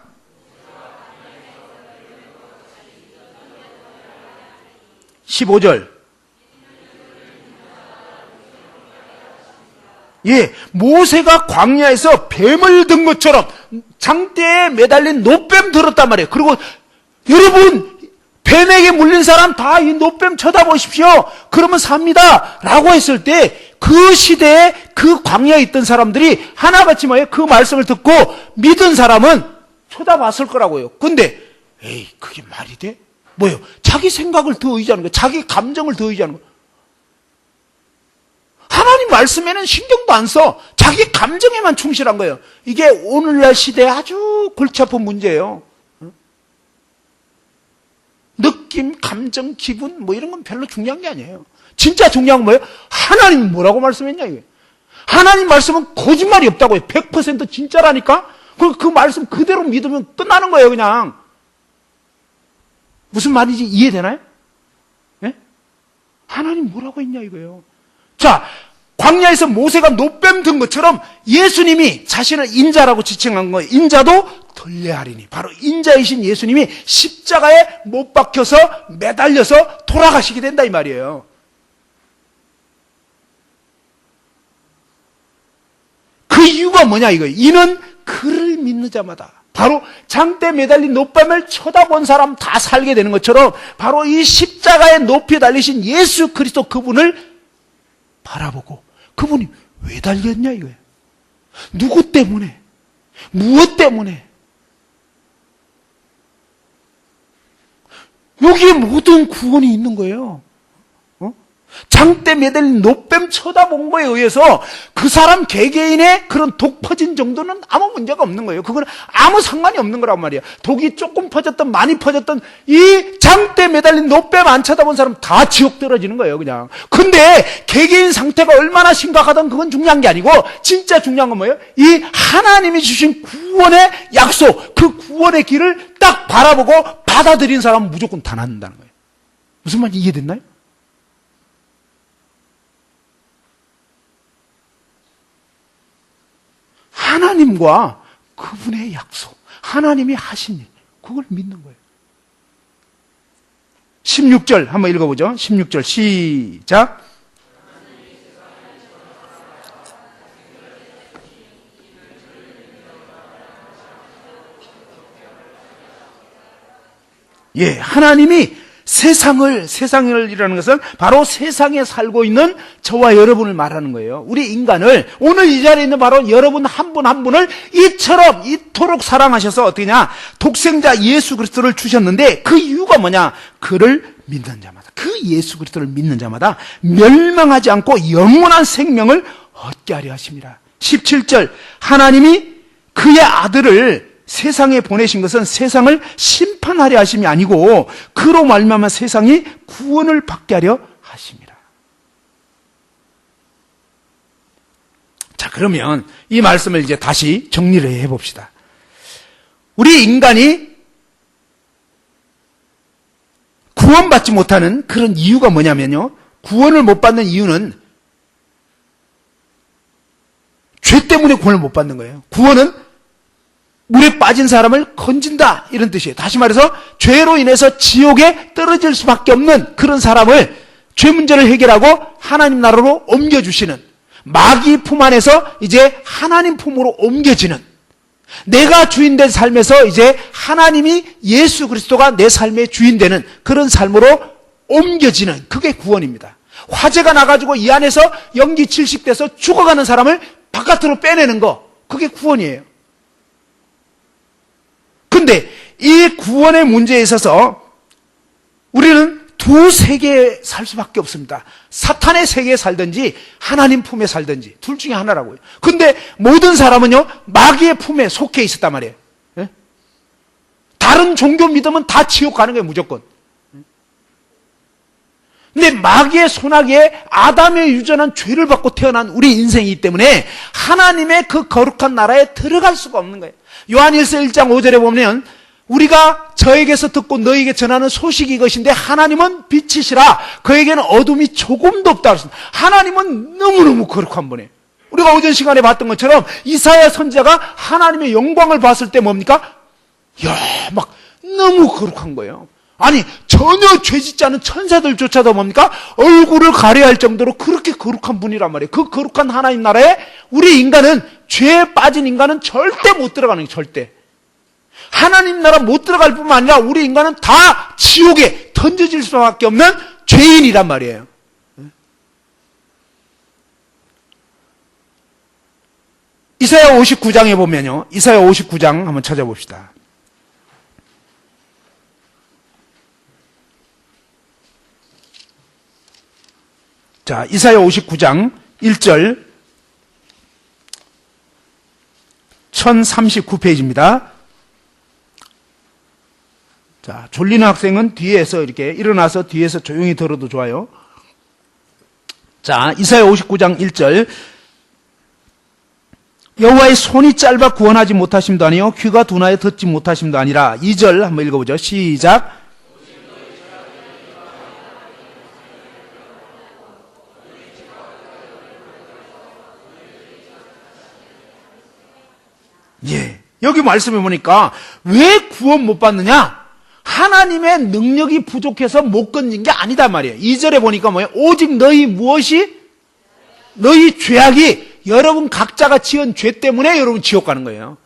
(15절) 예, 모세가 광야에서 뱀을 든 것처럼 장대에 매달린 노뱀 들었단 말이에요. 그리고 여러분 뱀에게 물린 사람 다 이 노뱀 쳐다보십시오. 그러면 삽니다. 라고 했을 때 그 시대에 그 광야에 있던 사람들이 하나같이 그 말씀을 듣고 믿은 사람은 쳐다봤을 거라고요. 근데 에이, 그게 말이 돼? 뭐예요? 자기 생각을 더 의지하는 거예요. 자기 감정을 더 의지하는 거예요. 하나님 말씀에는 신경도 안 써. 자기 감정에만 충실한 거예요. 이게 오늘날 시대에 아주 골치 아픈 문제예요. 느낌, 감정, 기분 이런 건 별로 중요한 게 아니에요. 진짜 중요한 건 뭐예요? 하나님이 뭐라고 말씀했냐 이게. 하나님 말씀은 거짓말이 없다고요. 100% 진짜라니까. 그 말씀 그대로 믿으면 끝나는 거예요, 그냥. 무슨 말인지 이해되나요? 네? 하나님 뭐라고 했냐 이거예요. 자, 광야에서 모세가 노뱀 든 것처럼 예수님이 자신을 인자라고 지칭한 거예요. 인자도 덜레하리니. 바로 인자이신 예수님이 십자가에 못 박혀서 매달려서 돌아가시게 된다 이 말이에요. 그 이유가 뭐냐 이거예요. 이는 그를 믿는 자마다. 바로 장대에 매달린 노뱀을 쳐다본 사람 다 살게 되는 것처럼 바로 이 십자가에 높이 달리신 예수 그리스도 그분을 바라보고 그분이 왜 달렸냐 이거예요. 누구 때문에? 무엇 때문에? 여기에 모든 구원이 있는 거예요. 장대 매달린 노뱀 쳐다본 거에 의해서 그 사람 개개인의 그런 독 퍼진 정도는 아무 문제가 없는 거예요. 그건 아무 상관이 없는 거란 말이에요. 독이 조금 퍼졌던 많이 퍼졌던 이 장대 매달린 노뱀 안 쳐다본 사람 다 지옥 떨어지는 거예요, 그냥. 근데 개개인 상태가 얼마나 심각하든 그건 중요한 게 아니고 진짜 중요한 건 뭐예요? 이 하나님이 주신 구원의 약속, 그 구원의 길을 딱 바라보고 받아들인 사람은 무조건 다 낫는다는 거예요. 무슨 말인지 이해됐나요? 하나님과 그분의 약속, 하나님이 하신 일, 그걸 믿는 거예요. 16절 한번 읽어보죠. 16절 시작. 예, 하나님이 세상을이라는 것은 바로 세상에 살고 있는 저와 여러분을 말하는 거예요. 우리 인간을, 오늘 이 자리에 있는 바로 여러분 한 분 한 분을 이처럼 이토록 사랑하셔서 어떻게냐, 독생자 예수 그리스도를 주셨는데 그 이유가 뭐냐, 그를 믿는 자마다, 그 예수 그리스도를 믿는 자마다 멸망하지 않고 영원한 생명을 얻게 하려 하십니다. 17절, 하나님이 그의 아들을 세상에 보내신 것은 세상을 심판하려 하심이 아니고 그로 말미암아 세상이 구원을 받게 하려 하십니다. 자, 그러면 이 말씀을 이제 다시 정리를 해봅시다. 우리 인간이 구원받지 못하는 그런 이유가 뭐냐면요, 구원을 못 받는 이유는 죄 때문에 구원을 못 받는 거예요. 구원은 물에 빠진 사람을 건진다, 이런 뜻이에요. 다시 말해서 죄로 인해서 지옥에 떨어질 수밖에 없는 그런 사람을, 죄 문제를 해결하고 하나님 나라로 옮겨주시는, 마귀 품 안에서 이제 하나님 품으로 옮겨지는, 내가 주인된 삶에서 이제 하나님이, 예수 그리스도가 내 삶의 주인되는 그런 삶으로 옮겨지는, 그게 구원입니다. 화재가 나가지고 이 안에서 연기 70대에서 죽어가는 사람을 바깥으로 빼내는 거, 그게 구원이에요. 근데 이 구원의 문제에 있어서 우리는 두 세계에 살 수밖에 없습니다. 사탄의 세계에 살든지 하나님 품에 살든지 둘 중에 하나라고요. 근데 모든 사람은요, 마귀의 품에 속해 있었단 말이에요. 예? 다른 종교 믿으면 다 지옥 가는 거예요, 무조건. 근데 마귀의 손아귀에 아담의 유전한 죄를 받고 태어난 우리 인생이기 때문에 하나님의 그 거룩한 나라에 들어갈 수가 없는 거예요. 요한일서 1장 5절에 보면 우리가 저에게서 듣고 너에게 전하는 소식이 이것인데 하나님은 빛이시라 그에게는 어둠이 조금도 없다 그랬습니다. 하나님은 너무너무 거룩한 분이에요. 우리가 오전 시간에 봤던 것처럼 이사야 선지자가 하나님의 영광을 봤을 때 뭡니까? 이야, 막 너무 거룩한 거예요. 아니, 전혀 죄짓지 않은 천사들조차도 뭡니까? 얼굴을 가려야 할 정도로 그렇게 거룩한 분이란 말이에요. 그 거룩한 하나님 나라에 우리 인간은, 죄에 빠진 인간은 절대 못 들어가는 거예요, 절대. 하나님 나라 못 들어갈 뿐만 아니라 우리 인간은 다 지옥에 던져질 수밖에 없는 죄인이란 말이에요. 이사야 59장에 보면요. 이사야 59장 한번 찾아봅시다. 자, 이사야 59장 1절 1039페이지입니다. 자, 졸리는 학생은 뒤에서 이렇게 일어나서 뒤에서 조용히 들어도 좋아요. 자, 이사야 59장 1절 여호와의 손이 짧아 구원하지 못하심도 아니요 귀가 둔하여 듣지 못하심도 아니라. 2절 한번 읽어보죠. 시작. 예, 여기 말씀해 보니까 왜 구원 못 받느냐? 하나님의 능력이 부족해서 못 건진 게 아니다 말이에요. 2절에 보니까 뭐예요? 오직 너희 무엇이? 너희 죄악이 여러분 각자가 지은 죄 때문에 여러분 지옥 가는 거예요.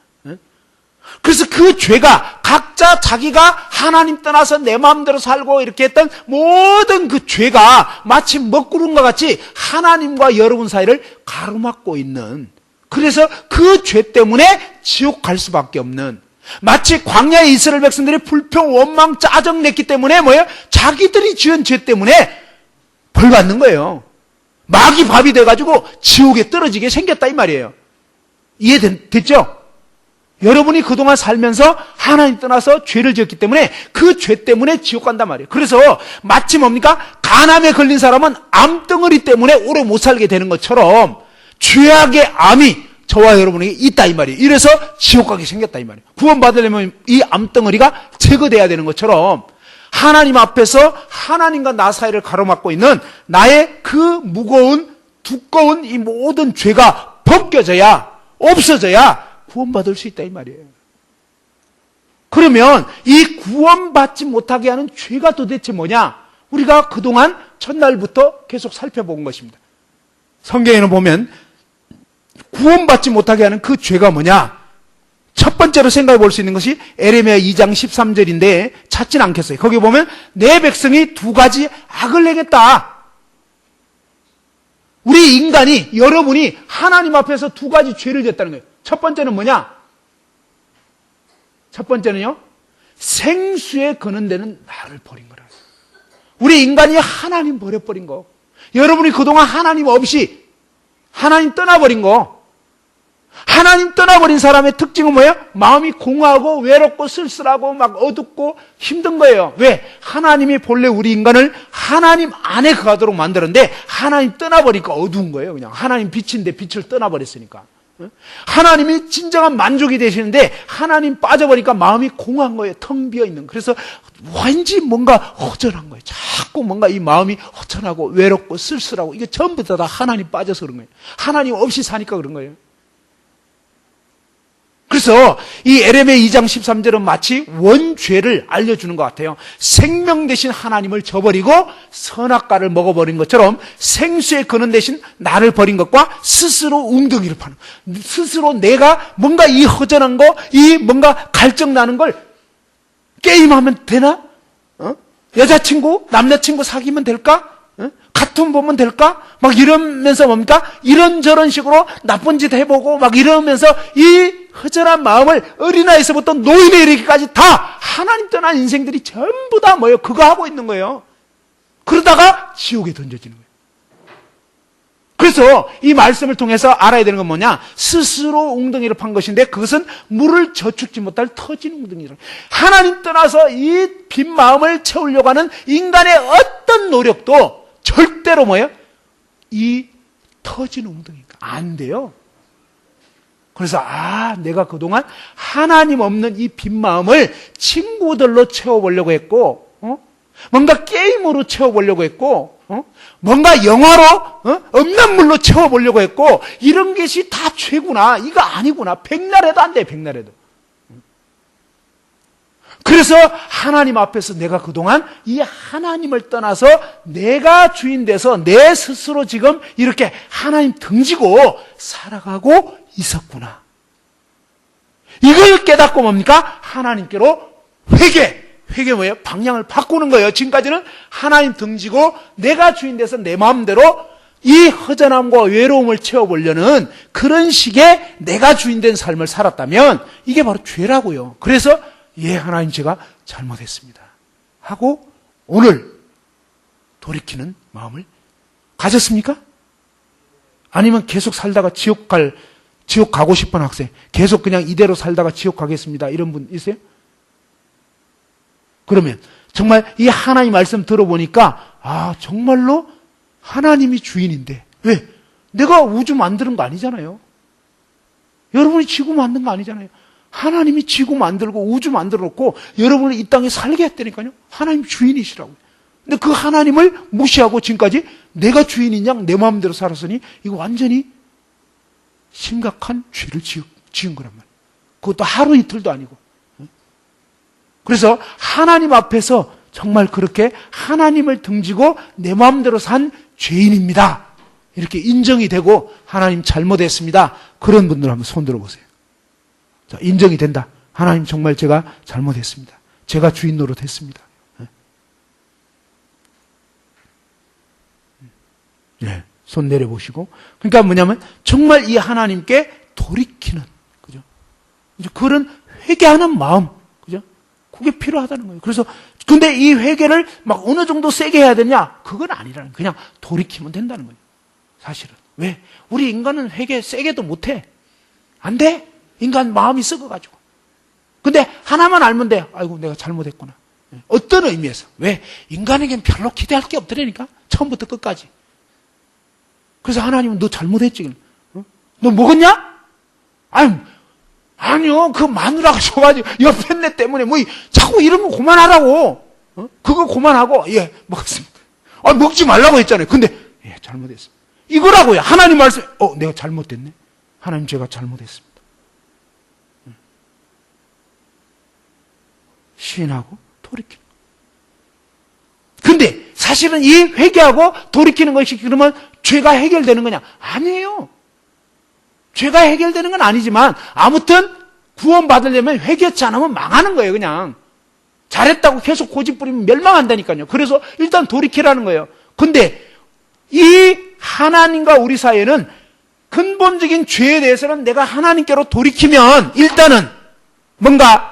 그래서 그 죄가 각자 자기가 하나님 떠나서 내 마음대로 살고 이렇게 했던 모든 그 죄가 마치 먹구름과 같이 하나님과 여러분 사이를 가로막고 있는, 그래서 그 죄 때문에 지옥 갈 수밖에 없는, 마치 광야의 이스라엘 백성들이 불평, 원망, 짜증 냈기 때문에 뭐예요? 자기들이 지은 죄 때문에 벌 받는 거예요. 마귀 밥이 돼가지고 지옥에 떨어지게 생겼다 이 말이에요. 이해됐죠? 여러분이 그동안 살면서 하나님 떠나서 죄를 지었기 때문에 그 죄 때문에 지옥 간단 말이에요. 그래서 마치 뭡니까? 간암에 걸린 사람은 암덩어리 때문에 오래 못 살게 되는 것처럼 죄악의 암이 저와 여러분에게 있다 이 말이에요. 이래서 지옥 가게 생겼다 이 말이에요. 구원받으려면 이 암덩어리가 제거돼야 되는 것처럼 하나님 앞에서 하나님과 나 사이를 가로막고 있는 나의 그 무거운 두꺼운 이 모든 죄가 벗겨져야, 없어져야 구원받을 수 있다 이 말이에요. 그러면 이 구원받지 못하게 하는 죄가 도대체 뭐냐? 우리가 그동안 첫날부터 계속 살펴본 것입니다. 성경에는 보면 구원받지 못하게 하는 그 죄가 뭐냐? 첫 번째로 생각해 볼 수 있는 것이 에레미야 2장 13절인데 찾진 않겠어요. 거기 보면 내 백성이 두 가지 악을 행했다. 우리 인간이, 여러분이 하나님 앞에서 두 가지 죄를 졌다는 거예요. 첫 번째는 뭐냐? 첫 번째는요, 생수에 거는 데는 나를 버린 거라. 우리 인간이 하나님 버려버린 거. 여러분이 그동안 하나님 없이 하나님 떠나버린 거. 하나님 떠나버린 사람의 특징은 뭐예요? 마음이 공허하고 외롭고 쓸쓸하고 막 어둡고 힘든 거예요. 왜? 하나님이 본래 우리 인간을 하나님 안에 거하도록 만들었는데 하나님 떠나버리니까 어두운 거예요. 그냥 하나님 빛인데 빛을 떠나버렸으니까. 하나님이 진정한 만족이 되시는데 하나님 빠져버리니까 마음이 공허한 거예요. 텅 비어있는. 그래서 왠지 뭔가 허전한 거예요. 자꾸 뭔가 이 마음이 허전하고 외롭고 쓸쓸하고, 이게 전부 다 하나님 빠져서 그런 거예요. 하나님 없이 사니까 그런 거예요. 그래서 이 에레미야 2장 13절은 마치 원죄를 알려주는 것 같아요. 생명 대신 하나님을 저버리고 선악과를 먹어버린 것처럼 생수에 거는 대신 나를 버린 것과 스스로 웅덩이를 파는, 스스로 내가 뭔가 이 허전한 거, 이 뭔가 갈증 나는 걸 게임하면 되나? 여자친구, 남자친구 사귀면 될까? 카툰 보면 될까? 막 이러면서 뭡니까? 이런저런 식으로 나쁜 짓 해보고 막 이러면서 이 허전한 마음을 어린아이에서부터 노인에 이르기까지 다 하나님 떠난 인생들이 전부 다 뭐예요? 그거 하고 있는 거예요. 그러다가 지옥에 던져지는 거예요. 그래서 이 말씀을 통해서 알아야 되는 건 뭐냐? 스스로 웅덩이를 판 것인데 그것은 물을 저축지 못할 터진 웅덩이라. 하나님 떠나서 이 빈 마음을 채우려고 하는 인간의 어떤 노력도 절대로 뭐예요? 이 터진 웅덩이가 안 돼요. 그래서 내가 그동안 하나님 없는 이 빈 마음을 친구들로 채워보려고 했고, 뭔가 게임으로 채워보려고 했고, 뭔가 영화로, 음란물로 채워보려고 했고, 이런 것이 다 죄구나. 이거 아니구나. 백날 해도 안 돼, 백날 해도. 그래서 하나님 앞에서 내가 그동안 이 하나님을 떠나서 내가 주인 돼서 내 스스로 지금 이렇게 하나님 등지고 살아가고 있었구나. 이걸 깨닫고 뭡니까? 하나님께로 회개 뭐예요? 방향을 바꾸는 거예요. 지금까지는 하나님 등지고 내가 주인 돼서 내 마음대로 이 허전함과 외로움을 채워보려는 그런 식의 내가 주인된 삶을 살았다면 이게 바로 죄라고요. 그래서 예, 하나님 제가 잘못했습니다 하고 오늘 돌이키는 마음을 가졌습니까? 아니면 계속 살다가 지옥 가고 싶은 학생, 계속 그냥 이대로 살다가 지옥 가겠습니다 이런 분 있어요? 그러면 정말 이 하나님 말씀 들어보니까 아, 정말로 하나님이 주인인데 왜? 내가 우주 만드는 거 아니잖아요. 여러분이 지구 만든 거 아니잖아요. 하나님이 지구 만들고 우주 만들어 놓고 여러분을 이 땅에 살게 했다니까요. 하나님 주인이시라고요. 근데 그 하나님을 무시하고 지금까지 내가 주인인 양 내 마음대로 살았으니 이거 완전히 심각한 죄를 지은 거란 말이에요. 그것도 하루 이틀도 아니고. 그래서 하나님 앞에서 정말 그렇게 하나님을 등지고 내 마음대로 산 죄인입니다. 이렇게 인정이 되고 하나님 잘못했습니다. 그런 분들 한번 손 들어보세요. 자, 인정이 된다. 하나님 정말 제가 잘못했습니다. 제가 주인 노릇했습니다. 네, 손 내려보시고. 그러니까 뭐냐면 정말 이 하나님께 돌이키는, 그죠? 이제 그런 회개하는 마음, 그죠? 그게 필요하다는 거예요. 그래서 근데 이 회개를 막 어느 정도 세게 해야 되냐? 그건 아니라는 거예요. 그냥 돌이키면 된다는 거예요. 사실은. 왜? 우리 인간은 회개 세게도 못해. 안 돼. 인간 마음이 썩어가지고. 근데 하나만 알면 돼. 아이고 내가 잘못했구나. 어떤 의미에서? 왜? 인간에겐 별로 기대할 게 없더라니까. 처음부터 끝까지. 그래서 하나님은 너 잘못했지. 너 먹었냐? 아니요. 그 마누라가 줘가지고 옆에 내 때문에 뭐 자꾸 이런 거 그만하라고. 그거 그만하고 예 먹었습니다. 먹지 말라고 했잖아요. 근데 예 잘못했습니다. 이거라고요. 하나님 말씀. 내가 잘못됐네. 하나님 제가 잘못했습니다. 시인하고 돌이키는. 근데 사실은 이 회개하고 돌이키는 것이 그러면 죄가 해결되는 거냐? 아니에요. 죄가 해결되는 건 아니지만 아무튼 구원받으려면 회개치 않으면 망하는 거예요. 그냥 잘했다고 계속 고집 부리면 멸망한다니까요. 그래서 일단 돌이키라는 거예요. 근데 이 하나님과 우리 사이에는 근본적인 죄에 대해서는 내가 하나님께로 돌이키면 일단은 뭔가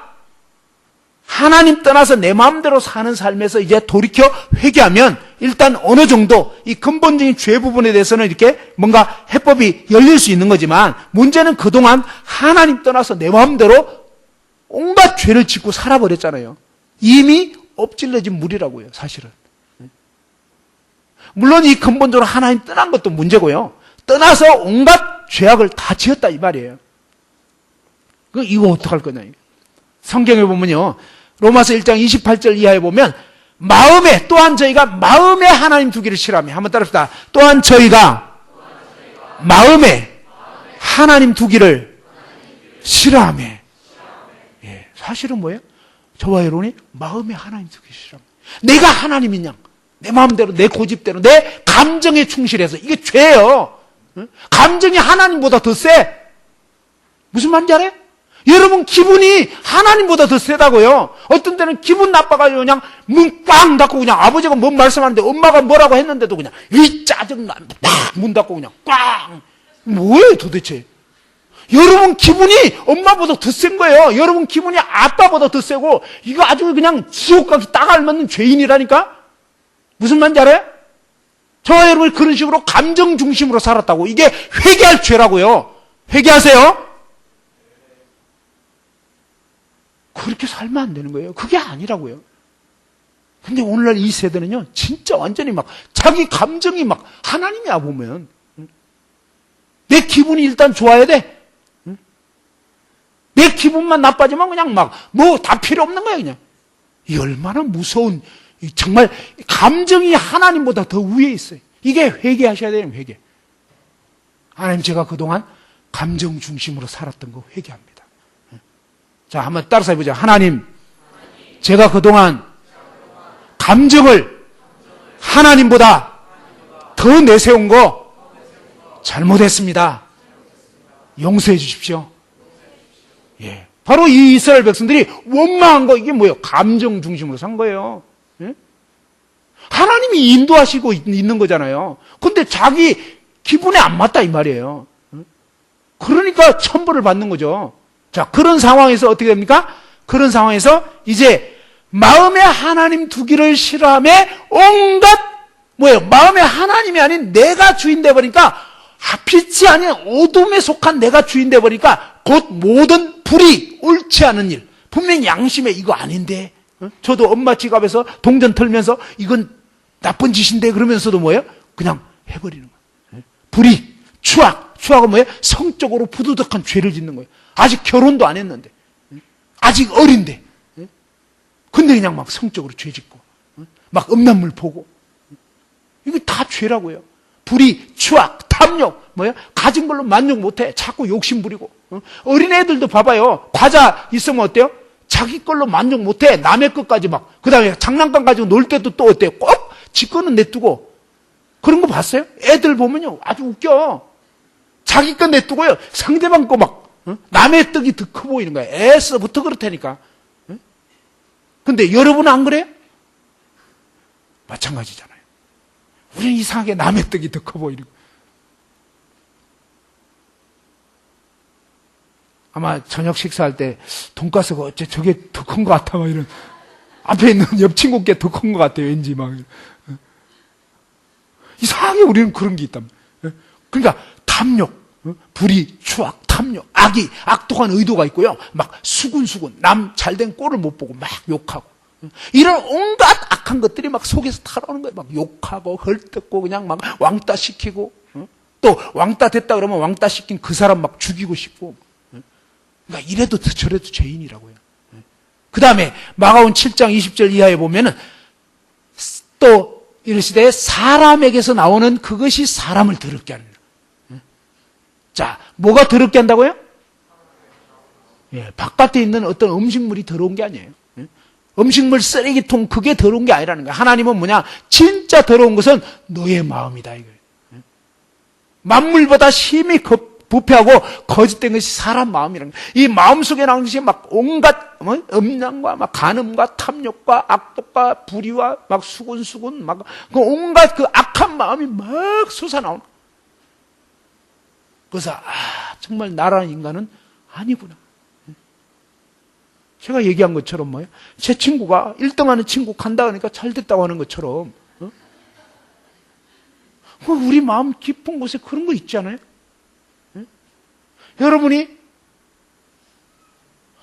하나님 떠나서 내 마음대로 사는 삶에서 이제 돌이켜 회개하면 일단 어느 정도 이 근본적인 죄 부분에 대해서는 이렇게 뭔가 해법이 열릴 수 있는 거지만 문제는 그동안 하나님 떠나서 내 마음대로 온갖 죄를 짓고 살아버렸잖아요. 이미 엎질러진 물이라고요, 사실은. 물론 이 근본적으로 하나님 떠난 것도 문제고요. 떠나서 온갖 죄악을 다 지었다 이 말이에요. 이거 어떡할 거냐. 성경에 보면요. 로마서 1장 28절 이하에 보면 마음에 또한 저희가 마음에 하나님 두기를 싫어하며 한번 따라합시다. 또한 저희가 마음에 하나님 두기를 싫어하며 예, 사실은 뭐예요? 저와 여러분이 마음에 하나님 두기 싫어합니다. 내가 하나님인 양 내 마음대로 내 고집대로 내 감정에 충실해서 이게 죄예요. 감정이 하나님보다 더 세. 무슨 말인지 알아요? 여러분 기분이 하나님보다 더 세다고요. 어떤 때는 기분 나빠가지고 그냥 문 꽉 닫고 그냥 아버지가 뭔 말씀하는데 엄마가 뭐라고 했는데도 그냥 이 짜증나 문 닫고 그냥 꽉. 뭐예요 도대체? 여러분 기분이 엄마보다 더 센 거예요. 여러분 기분이 아빠보다 더 세고 이거 아주 그냥 지옥 가기 딱 알맞는 죄인이라니까? 무슨 말인지 알아요? 저와 여러분이 그런 식으로 감정 중심으로 살았다고. 이게 회개할 죄라고요. 회개하세요. 그렇게 살면 안 되는 거예요. 그게 아니라고요. 근데 오늘날 이 세대는요, 진짜 완전히 막 자기 감정이 막 하나님이야 보면. 내 기분이 일단 좋아야 돼. 내 기분만 나빠지면 그냥 막 뭐 다 필요 없는 거야 그냥. 이 얼마나 무서운 정말 감정이 하나님보다 더 위에 있어요. 이게 회개하셔야 돼요. 회개. 하나님 제가 그동안 감정 중심으로 살았던 거 회개합니다. 자, 한번 따라서 해보자. 하나님, 제가 그동안 감정을 하나님보다 더 내세운 거 잘못했습니다. 용서해 주십시오. 예. 바로 이 이스라엘 백성들이 원망한 거, 이게 뭐예요? 감정 중심으로 산 거예요. 예? 하나님이 인도하시고 있는 거잖아요. 근데 자기 기분에 안 맞다 이 말이에요. 그러니까 천벌을 받는 거죠. 자, 그런 상황에서 어떻게 됩니까? 그런 상황에서 이제 마음에 하나님 두기를 싫어하며 온갖 뭐예요? 마음에 하나님이 아닌 내가 주인 돼버리니까 빛이 아닌 어둠에 속한 내가 주인 돼버리니까 곧 모든 불이 옳지 않은 일, 분명히 양심에 이거 아닌데, 저도 엄마 지갑에서 동전 털면서 이건 나쁜 짓인데 그러면서도 뭐예요? 그냥 해버리는 거예요. 불이, 추악은 뭐예요? 성적으로 부도덕한 죄를 짓는 거예요. 아직 결혼도 안 했는데, 아직 어린데, 근데 그냥 막 성적으로 죄 짓고, 막 음란물 보고, 이거 다 죄라고요. 불이, 추악, 탐욕, 뭐야? 가진 걸로 만족 못해. 자꾸 욕심 부리고. 어린애들도 봐봐요. 과자 있으면 어때요? 자기 걸로 만족 못해. 남의 것까지 막. 그 다음에 장난감 가지고 놀 때도 또 어때요? 꼭 지 거는 내두고. 그런 거 봤어요? 애들 보면요. 아주 웃겨. 자기 거 내두고요. 상대방 거 막. 남의 떡이 더 커 보이는 거야. 애써부터 그렇다니까. 근데 여러분은 안 그래요? 마찬가지잖아요. 우리는 이상하게 남의 떡이 더 커 보이는 거예요. 아마 저녁 식사할 때 돈가스가 어째 저게 더 큰 것 같아 막 이런 앞에 있는 옆 친구께 더 큰 것 같아요 왠지 막 이상하게 우리는 그런 게 있단 말이에요. 그러니까 탐욕, 불의, 추악, 탐욕, 악이 악독한 의도가 있고요. 막 수군수군 남 잘된 꼴을 못 보고 막 욕하고 이런 온갖 악한 것들이 막 속에서 타오르는 거예요. 막 욕하고 헐뜯고 그냥 막 왕따 시키고 또 왕따 됐다 그러면 왕따 시킨 그 사람 막 죽이고 싶고 그러니까 이래도 저래도 죄인이라고요. 그 다음에 마가온 7장 20절 이하에 보면은 또 이르시되 사람에게서 나오는 그것이 사람을 더럽게 하는. 자, 뭐가 더럽게 한다고요? 예, 바깥에 있는 어떤 음식물이 더러운 게 아니에요. 음식물 쓰레기통 그게 더러운 게 아니라는 거예요. 하나님은 뭐냐? 진짜 더러운 것은 너의 마음이다 이거예요. 만물보다 심히 부패하고 거짓된 것이 사람 마음이라는 거예요. 이 마음속에 나오는 것이 막 온갖 음란과 막 간음과 탐욕과 악독과 불의와 막 수군수군 막 그 온갖 그 악한 마음이 막 솟아나오는 거예요. 그래서 정말 나라는 인간은 아니구나. 제가 얘기한 것처럼 뭐예요? 제 친구가 1등하는 친구 간다 그러니까 잘 됐다고 하는 것처럼 우리 마음 깊은 곳에 그런 거 있잖아요. 여러분이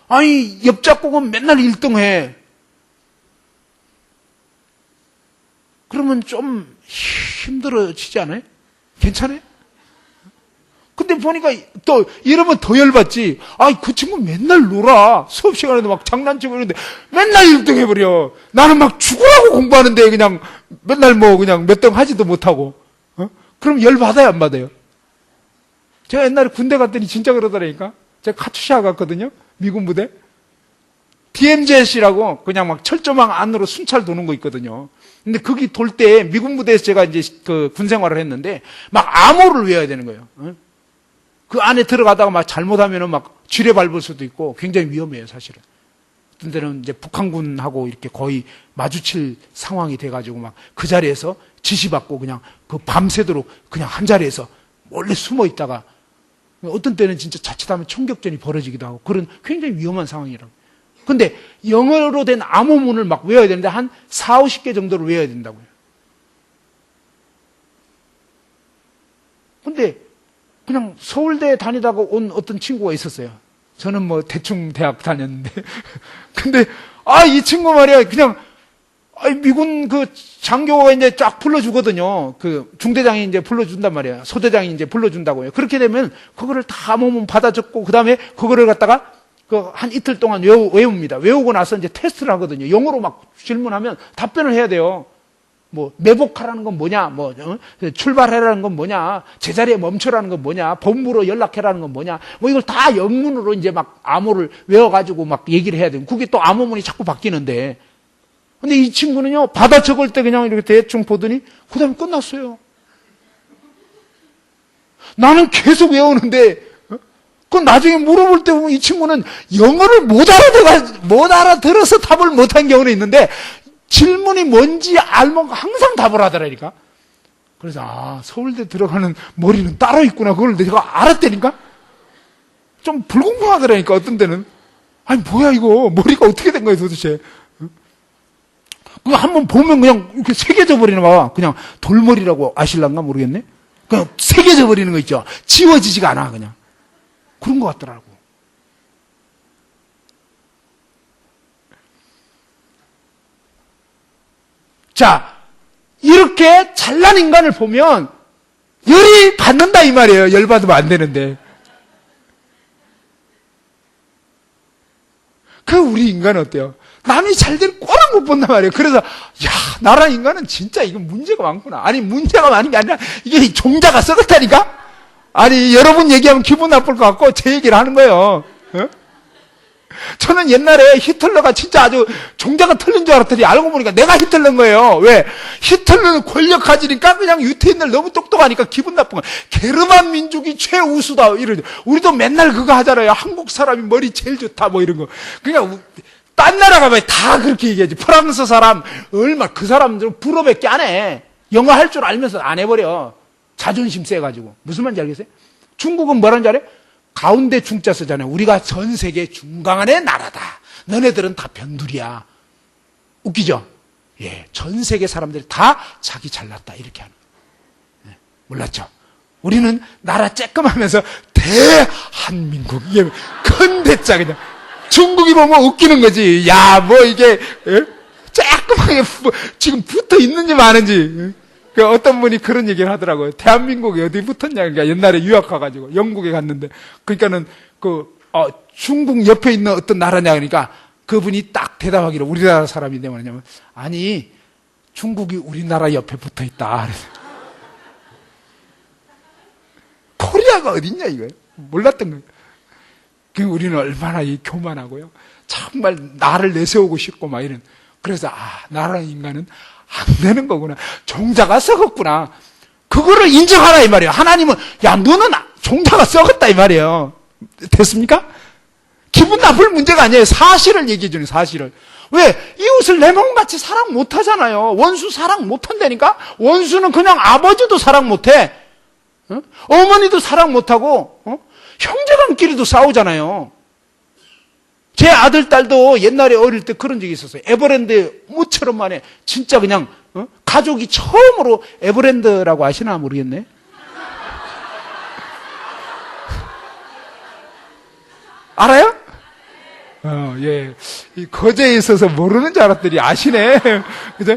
아니 옆 작곡은 맨날 1등해. 그러면 좀 힘들어지지 않아요? 괜찮아요? 근데 보니까 또 이러면 더 열받지. 아이 그 친구 맨날 놀아. 수업 시간에도 막 장난치고 이러는데 맨날 1등 해버려. 나는 막 죽으라고 공부하는데 그냥 맨날 뭐 그냥 몇 등 하지도 못하고. 그럼 열받아요 안 받아요? 제가 옛날에 군대 갔더니 진짜 그러더라니까. 제가 카투샤 갔거든요. 미군 부대. DMZ이라고 그냥 막 철조망 안으로 순찰 도는 거 있거든요. 근데 거기 돌 때 미군 부대에서 제가 이제 그 군 생활을 했는데 막 암호를 외워야 되는 거예요. 그 안에 들어가다가 막 잘못하면은 막 지뢰 밟을 수도 있고 굉장히 위험해요, 사실은. 어떤 때는 이제 북한군하고 이렇게 거의 마주칠 상황이 돼가지고 막 그 자리에서 지시받고 그냥 그 밤새도록 그냥 한 자리에서 원래 숨어 있다가 어떤 때는 진짜 자칫하면 총격전이 벌어지기도 하고 그런 굉장히 위험한 상황이라고. 근데 영어로 된 암호문을 막 외워야 되는데 한 4, 50개 정도를 외워야 된다고요. 근데 그냥 서울대에 다니다가 온 어떤 친구가 있었어요. 저는 뭐 대충 대학 다녔는데. 근데 이 친구 말이야 그냥 미군 그 장교가 이제 쫙 불러주거든요. 그 중대장이 이제 불러준단 말이에요. 소대장이 이제 불러준다고요. 그렇게 되면 그거를 다 암호문 받아 적고 그 다음에 그거를 갖다가 그 한 이틀 동안 외웁니다. 외우고 나서 이제 테스트를 하거든요. 영어로 막 질문하면 답변을 해야 돼요. 뭐 매복하라는 건 뭐냐, 뭐 출발해라는 건 뭐냐, 제자리에 멈춰라는 건 뭐냐, 본부로 연락해라는 건 뭐냐, 뭐 이걸 다 영문으로 이제 막 암호를 외워가지고 막 얘기를 해야 돼요. 그게 또 암호문이 자꾸 바뀌는데. 근데 이 친구는요 받아 적을 때 그냥 이렇게 대충 보더니 그 다음에 끝났어요. 나는 계속 외우는데 그 나중에 물어볼 때 보면 이 친구는 영어를 못 알아들어서 답을 못한 경우는 있는데 질문이 뭔지 알면 항상 답을 하더라니까. 그래서 서울대 들어가는 머리는 따로 있구나. 그걸 내가 알았다니까. 좀 불공평하더라니까. 어떤 때는 아니 뭐야 이거 머리가 어떻게 된 거야 도대체. 그거 한번 보면 그냥 이렇게 새겨져 버리는 봐. 그냥 돌머리라고 아실란가 모르겠네. 그냥 새겨져 버리는 거 있죠. 지워지지가 않아 그냥. 그런 것 같더라고. 자, 이렇게 잘난 인간을 보면 열이 받는다 이 말이에요. 열 받으면 안 되는데. 그 우리 인간은 어때요? 남이 잘 될 꼴을 못 본단 말이에요. 그래서 야, 나라는 인간은 진짜 이거 문제가 많구나. 아니 문제가 많은 게 아니라 이게 종자가 썩었다니까? 아니 여러분 얘기하면 기분 나쁠 것 같고 제 얘기를 하는 거예요. 어? 저는 옛날에 히틀러가 진짜 아주 종자가 틀린 줄 알았더니 알고 보니까 내가 히틀러인 거예요. 왜? 히틀러는 권력 가지니까 그냥 유태인들 너무 똑똑하니까 기분 나쁜 거야. 게르만 민족이 최우수다 이러죠. 우리도 맨날 그거 하잖아요. 한국 사람이 머리 제일 좋다 뭐 이런 거. 그러니까 딴 나라 가면 다 그렇게 얘기하지. 프랑스 사람 그 사람들은 불어밖에 안 해. 영어 할 줄 알면서 안 해버려. 자존심 세가지고. 무슨 말인지 알겠어요? 중국은 뭐라는 줄 알아요? 가운데 중자 쓰잖아요. 우리가 전 세계 중간의 나라다. 너네들은 다 변두리야. 웃기죠? 예, 전 세계 사람들이 다 자기 잘났다 이렇게 하는 거예요. 예, 몰랐죠? 우리는 나라 쬐끔하면서 대한민국 이게 큰 대자 그냥 중국이 보면 웃기는 거지. 야, 뭐 이게 쬐끔하게 지금 붙어 있는지 마는지. 그 어떤 분이 그런 얘기를 하더라고요. 대한민국이 어디 붙었냐. 그러니까 옛날에 유학 가가지고 영국에 갔는데, 그러니까는 중국 옆에 있는 어떤 나라냐. 그러니까 그분이 딱 대답하기를 우리나라 사람인데 뭐냐면, 아니, 중국이 우리나라 옆에 붙어 있다. 코리아가 어딨냐 이거예요. 몰랐던 거예요. 그 우리는 얼마나 교만하고요. 정말 나를 내세우고 싶고 막 이런. 그래서 나라는 인간은 안 되는 거구나. 종자가 썩었구나. 그거를 인정하라 이 말이에요. 하나님은 야 너는 종자가 썩었다 이 말이에요. 됐습니까? 기분 나쁠 문제가 아니에요. 사실을 얘기해 주는 사실을. 왜? 이웃을 내 몸같이 사랑 못 하잖아요. 원수 사랑 못 한다니까? 원수는 그냥 아버지도 사랑 못 해. 어머니도 사랑 못 하고 형제간끼리도 싸우잖아요. 제 아들, 딸도 옛날에 어릴 때 그런 적이 있었어요. 에버랜드 모처럼 만에 진짜 그냥 가족이 처음으로 에버랜드라고 아시나 모르겠네. 알아요? 예. 이 거제에 있어서 모르는 줄 알았더니 아시네. 그죠?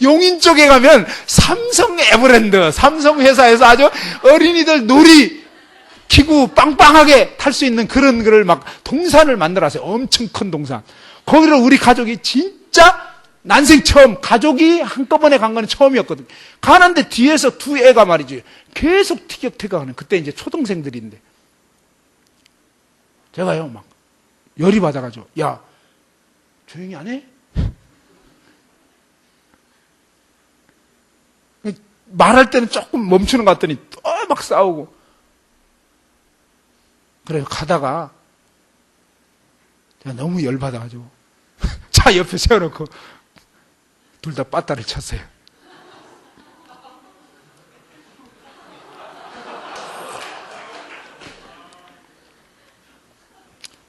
용인 쪽에 가면 삼성 에버랜드, 삼성 회사에서 아주 어린이들 놀이 기구 빵빵하게 탈 수 있는 그런 거를 막 동산을 만들어놨어요. 엄청 큰 동산. 거기를 우리 가족이 진짜 난생 처음, 가족이 한꺼번에 간 거는 처음이었거든요. 가는데 뒤에서 두 애가 말이지 계속 티격태격하는, 그때 이제 초등생들인데 제가요 막 열이 받아가지고 야 조용히 안 해? 말할 때는 조금 멈추는 것 같더니 또 막 싸우고. 그래서 가다가 제가 너무 열받아가지고 차 옆에 세워놓고 둘 다 빠따를 쳤어요.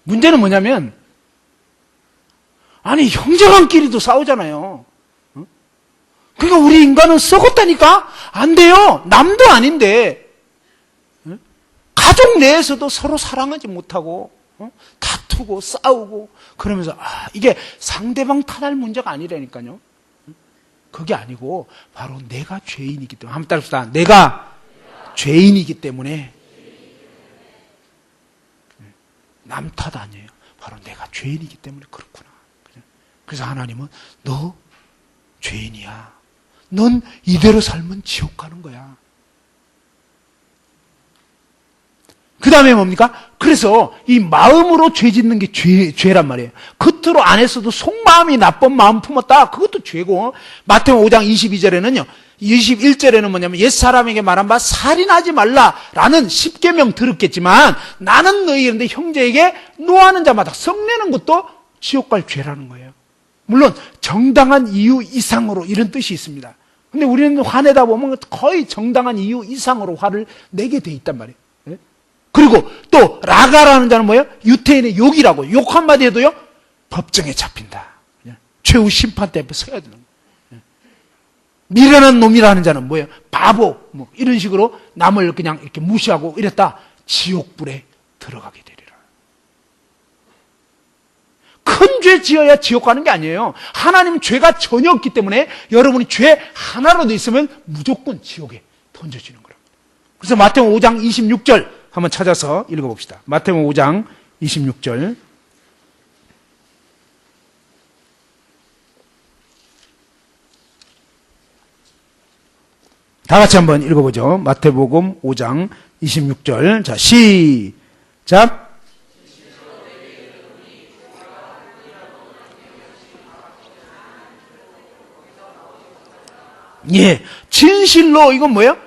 문제는 뭐냐면 아니 형제간끼리도 싸우잖아요. 그러니까 우리 인간은 썩었다니까? 안 돼요. 남도 아닌데 가족 내에서도 서로 사랑하지 못하고 다투고 싸우고 그러면서 이게 상대방 탓할 문제가 아니라니까요. 그게 아니고 바로 내가 죄인이기 때문에. 한번 따라합시다. 내가 죄인이기 때문에. 남 탓 아니에요. 바로 내가 죄인이기 때문에 그렇구나. 그래서 하나님은 너 죄인이야. 넌 이대로 살면 지옥 가는 거야. 그 다음에 뭡니까? 그래서 이 마음으로 죄 짓는 게 죄란 말이에요. 겉으로 안 했어도 속마음이 나쁜 마음 품었다. 그것도 죄고. 마태복음 5장 22절에는요. 21절에는 뭐냐면 옛사람에게 말한 바 살인하지 말라라는 10계명 들었겠지만 나는 너희인데 형제에게 노하는 자마다 성내는 것도 지옥 갈 죄라는 거예요. 물론 정당한 이유 이상으로 이런 뜻이 있습니다. 근데 우리는 화내다 보면 거의 정당한 이유 이상으로 화를 내게 돼 있단 말이에요. 그리고 또 라가라는 자는 뭐예요? 유태인의 욕이라고. 욕 한마디 해도요 법정에 잡힌다. 최후 심판대 앞에 서야 되는 거예요. 미련한 놈이라는 자는 뭐예요? 바보 뭐 이런 식으로 남을 그냥 이렇게 무시하고 이랬다. 지옥불에 들어가게 되리라. 큰 죄 지어야 지옥 가는 게 아니에요. 하나님은 죄가 전혀 없기 때문에 여러분이 죄 하나라도 있으면 무조건 지옥에 던져지는 거랍니다. 그래서 마태복음 5장 26절 한번 찾아서 읽어봅시다. 마태복음 5장 26절. 다 같이 한번 읽어보죠. 마태복음 5장 26절. 자, 시작. 예, 진실로 이건 뭐예요?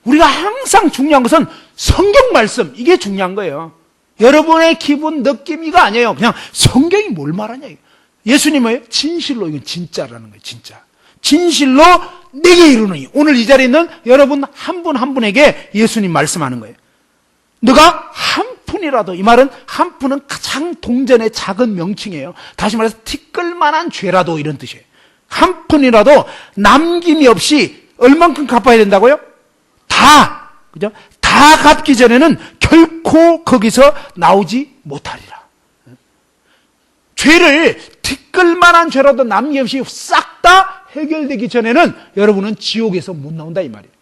우리가 항상 중요한 것은 성경 말씀, 이게 중요한 거예요. 여러분의 기분, 느낌 이거 아니에요. 그냥 성경이 뭘 말하냐. 예수님 뭐예요? 진실로, 이건 진짜라는 거예요. 진짜. 진실로 내게 이르노니. 오늘 이 자리에 있는 여러분 한 분 한 분에게 예수님 말씀하는 거예요. 너가 한 푼이라도, 이 말은 한 푼은 가장 동전의 작은 명칭이에요. 다시 말해서 티끌만한 죄라도 이런 뜻이에요. 한 푼이라도 남김이 없이 얼만큼 갚아야 된다고요? 다, 그죠? 다 갚기 전에는 결코 거기서 나오지 못하리라. 죄를 티끌만한 죄라도 남김없이 싹 다 해결되기 전에는 여러분은 지옥에서 못 나온다 이 말이에요.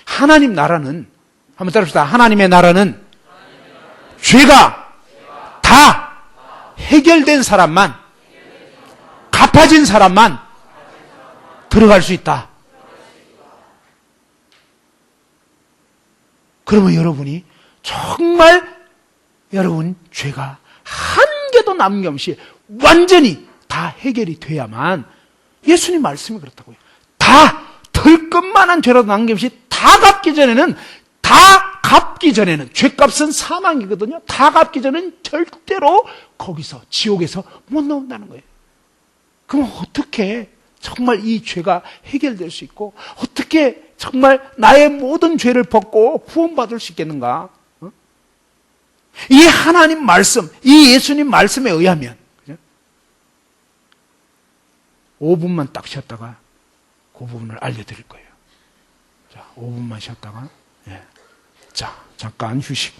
하나님 나라는, 한번 따라합시다. 하나님의 나라는 죄가 다 해결된 사람만, 갚아진 사람만 들어갈 수 있다. 그러면 여러분이 정말 여러분 죄가 한 개도 남김없이 완전히 다 해결이 돼야만, 예수님 말씀이 그렇다고요. 다 덜끝만한 죄라도 남김없이 다 갚기 전에는, 다 갚기 전에는, 죄값은 사망이거든요. 다 갚기 전에는 절대로 거기서 지옥에서 못 나온다는 거예요. 그럼 어떻게 정말 이 죄가 해결될 수 있고, 어떻게 정말 나의 모든 죄를 벗고 구원받을 수 있겠는가? 이 하나님 말씀, 이 예수님 말씀에 의하면, 그죠? 5분만 딱 쉬었다가 그 부분을 알려드릴 거예요. 자, 5분만 쉬었다가, 예. 자, 잠깐 휴식.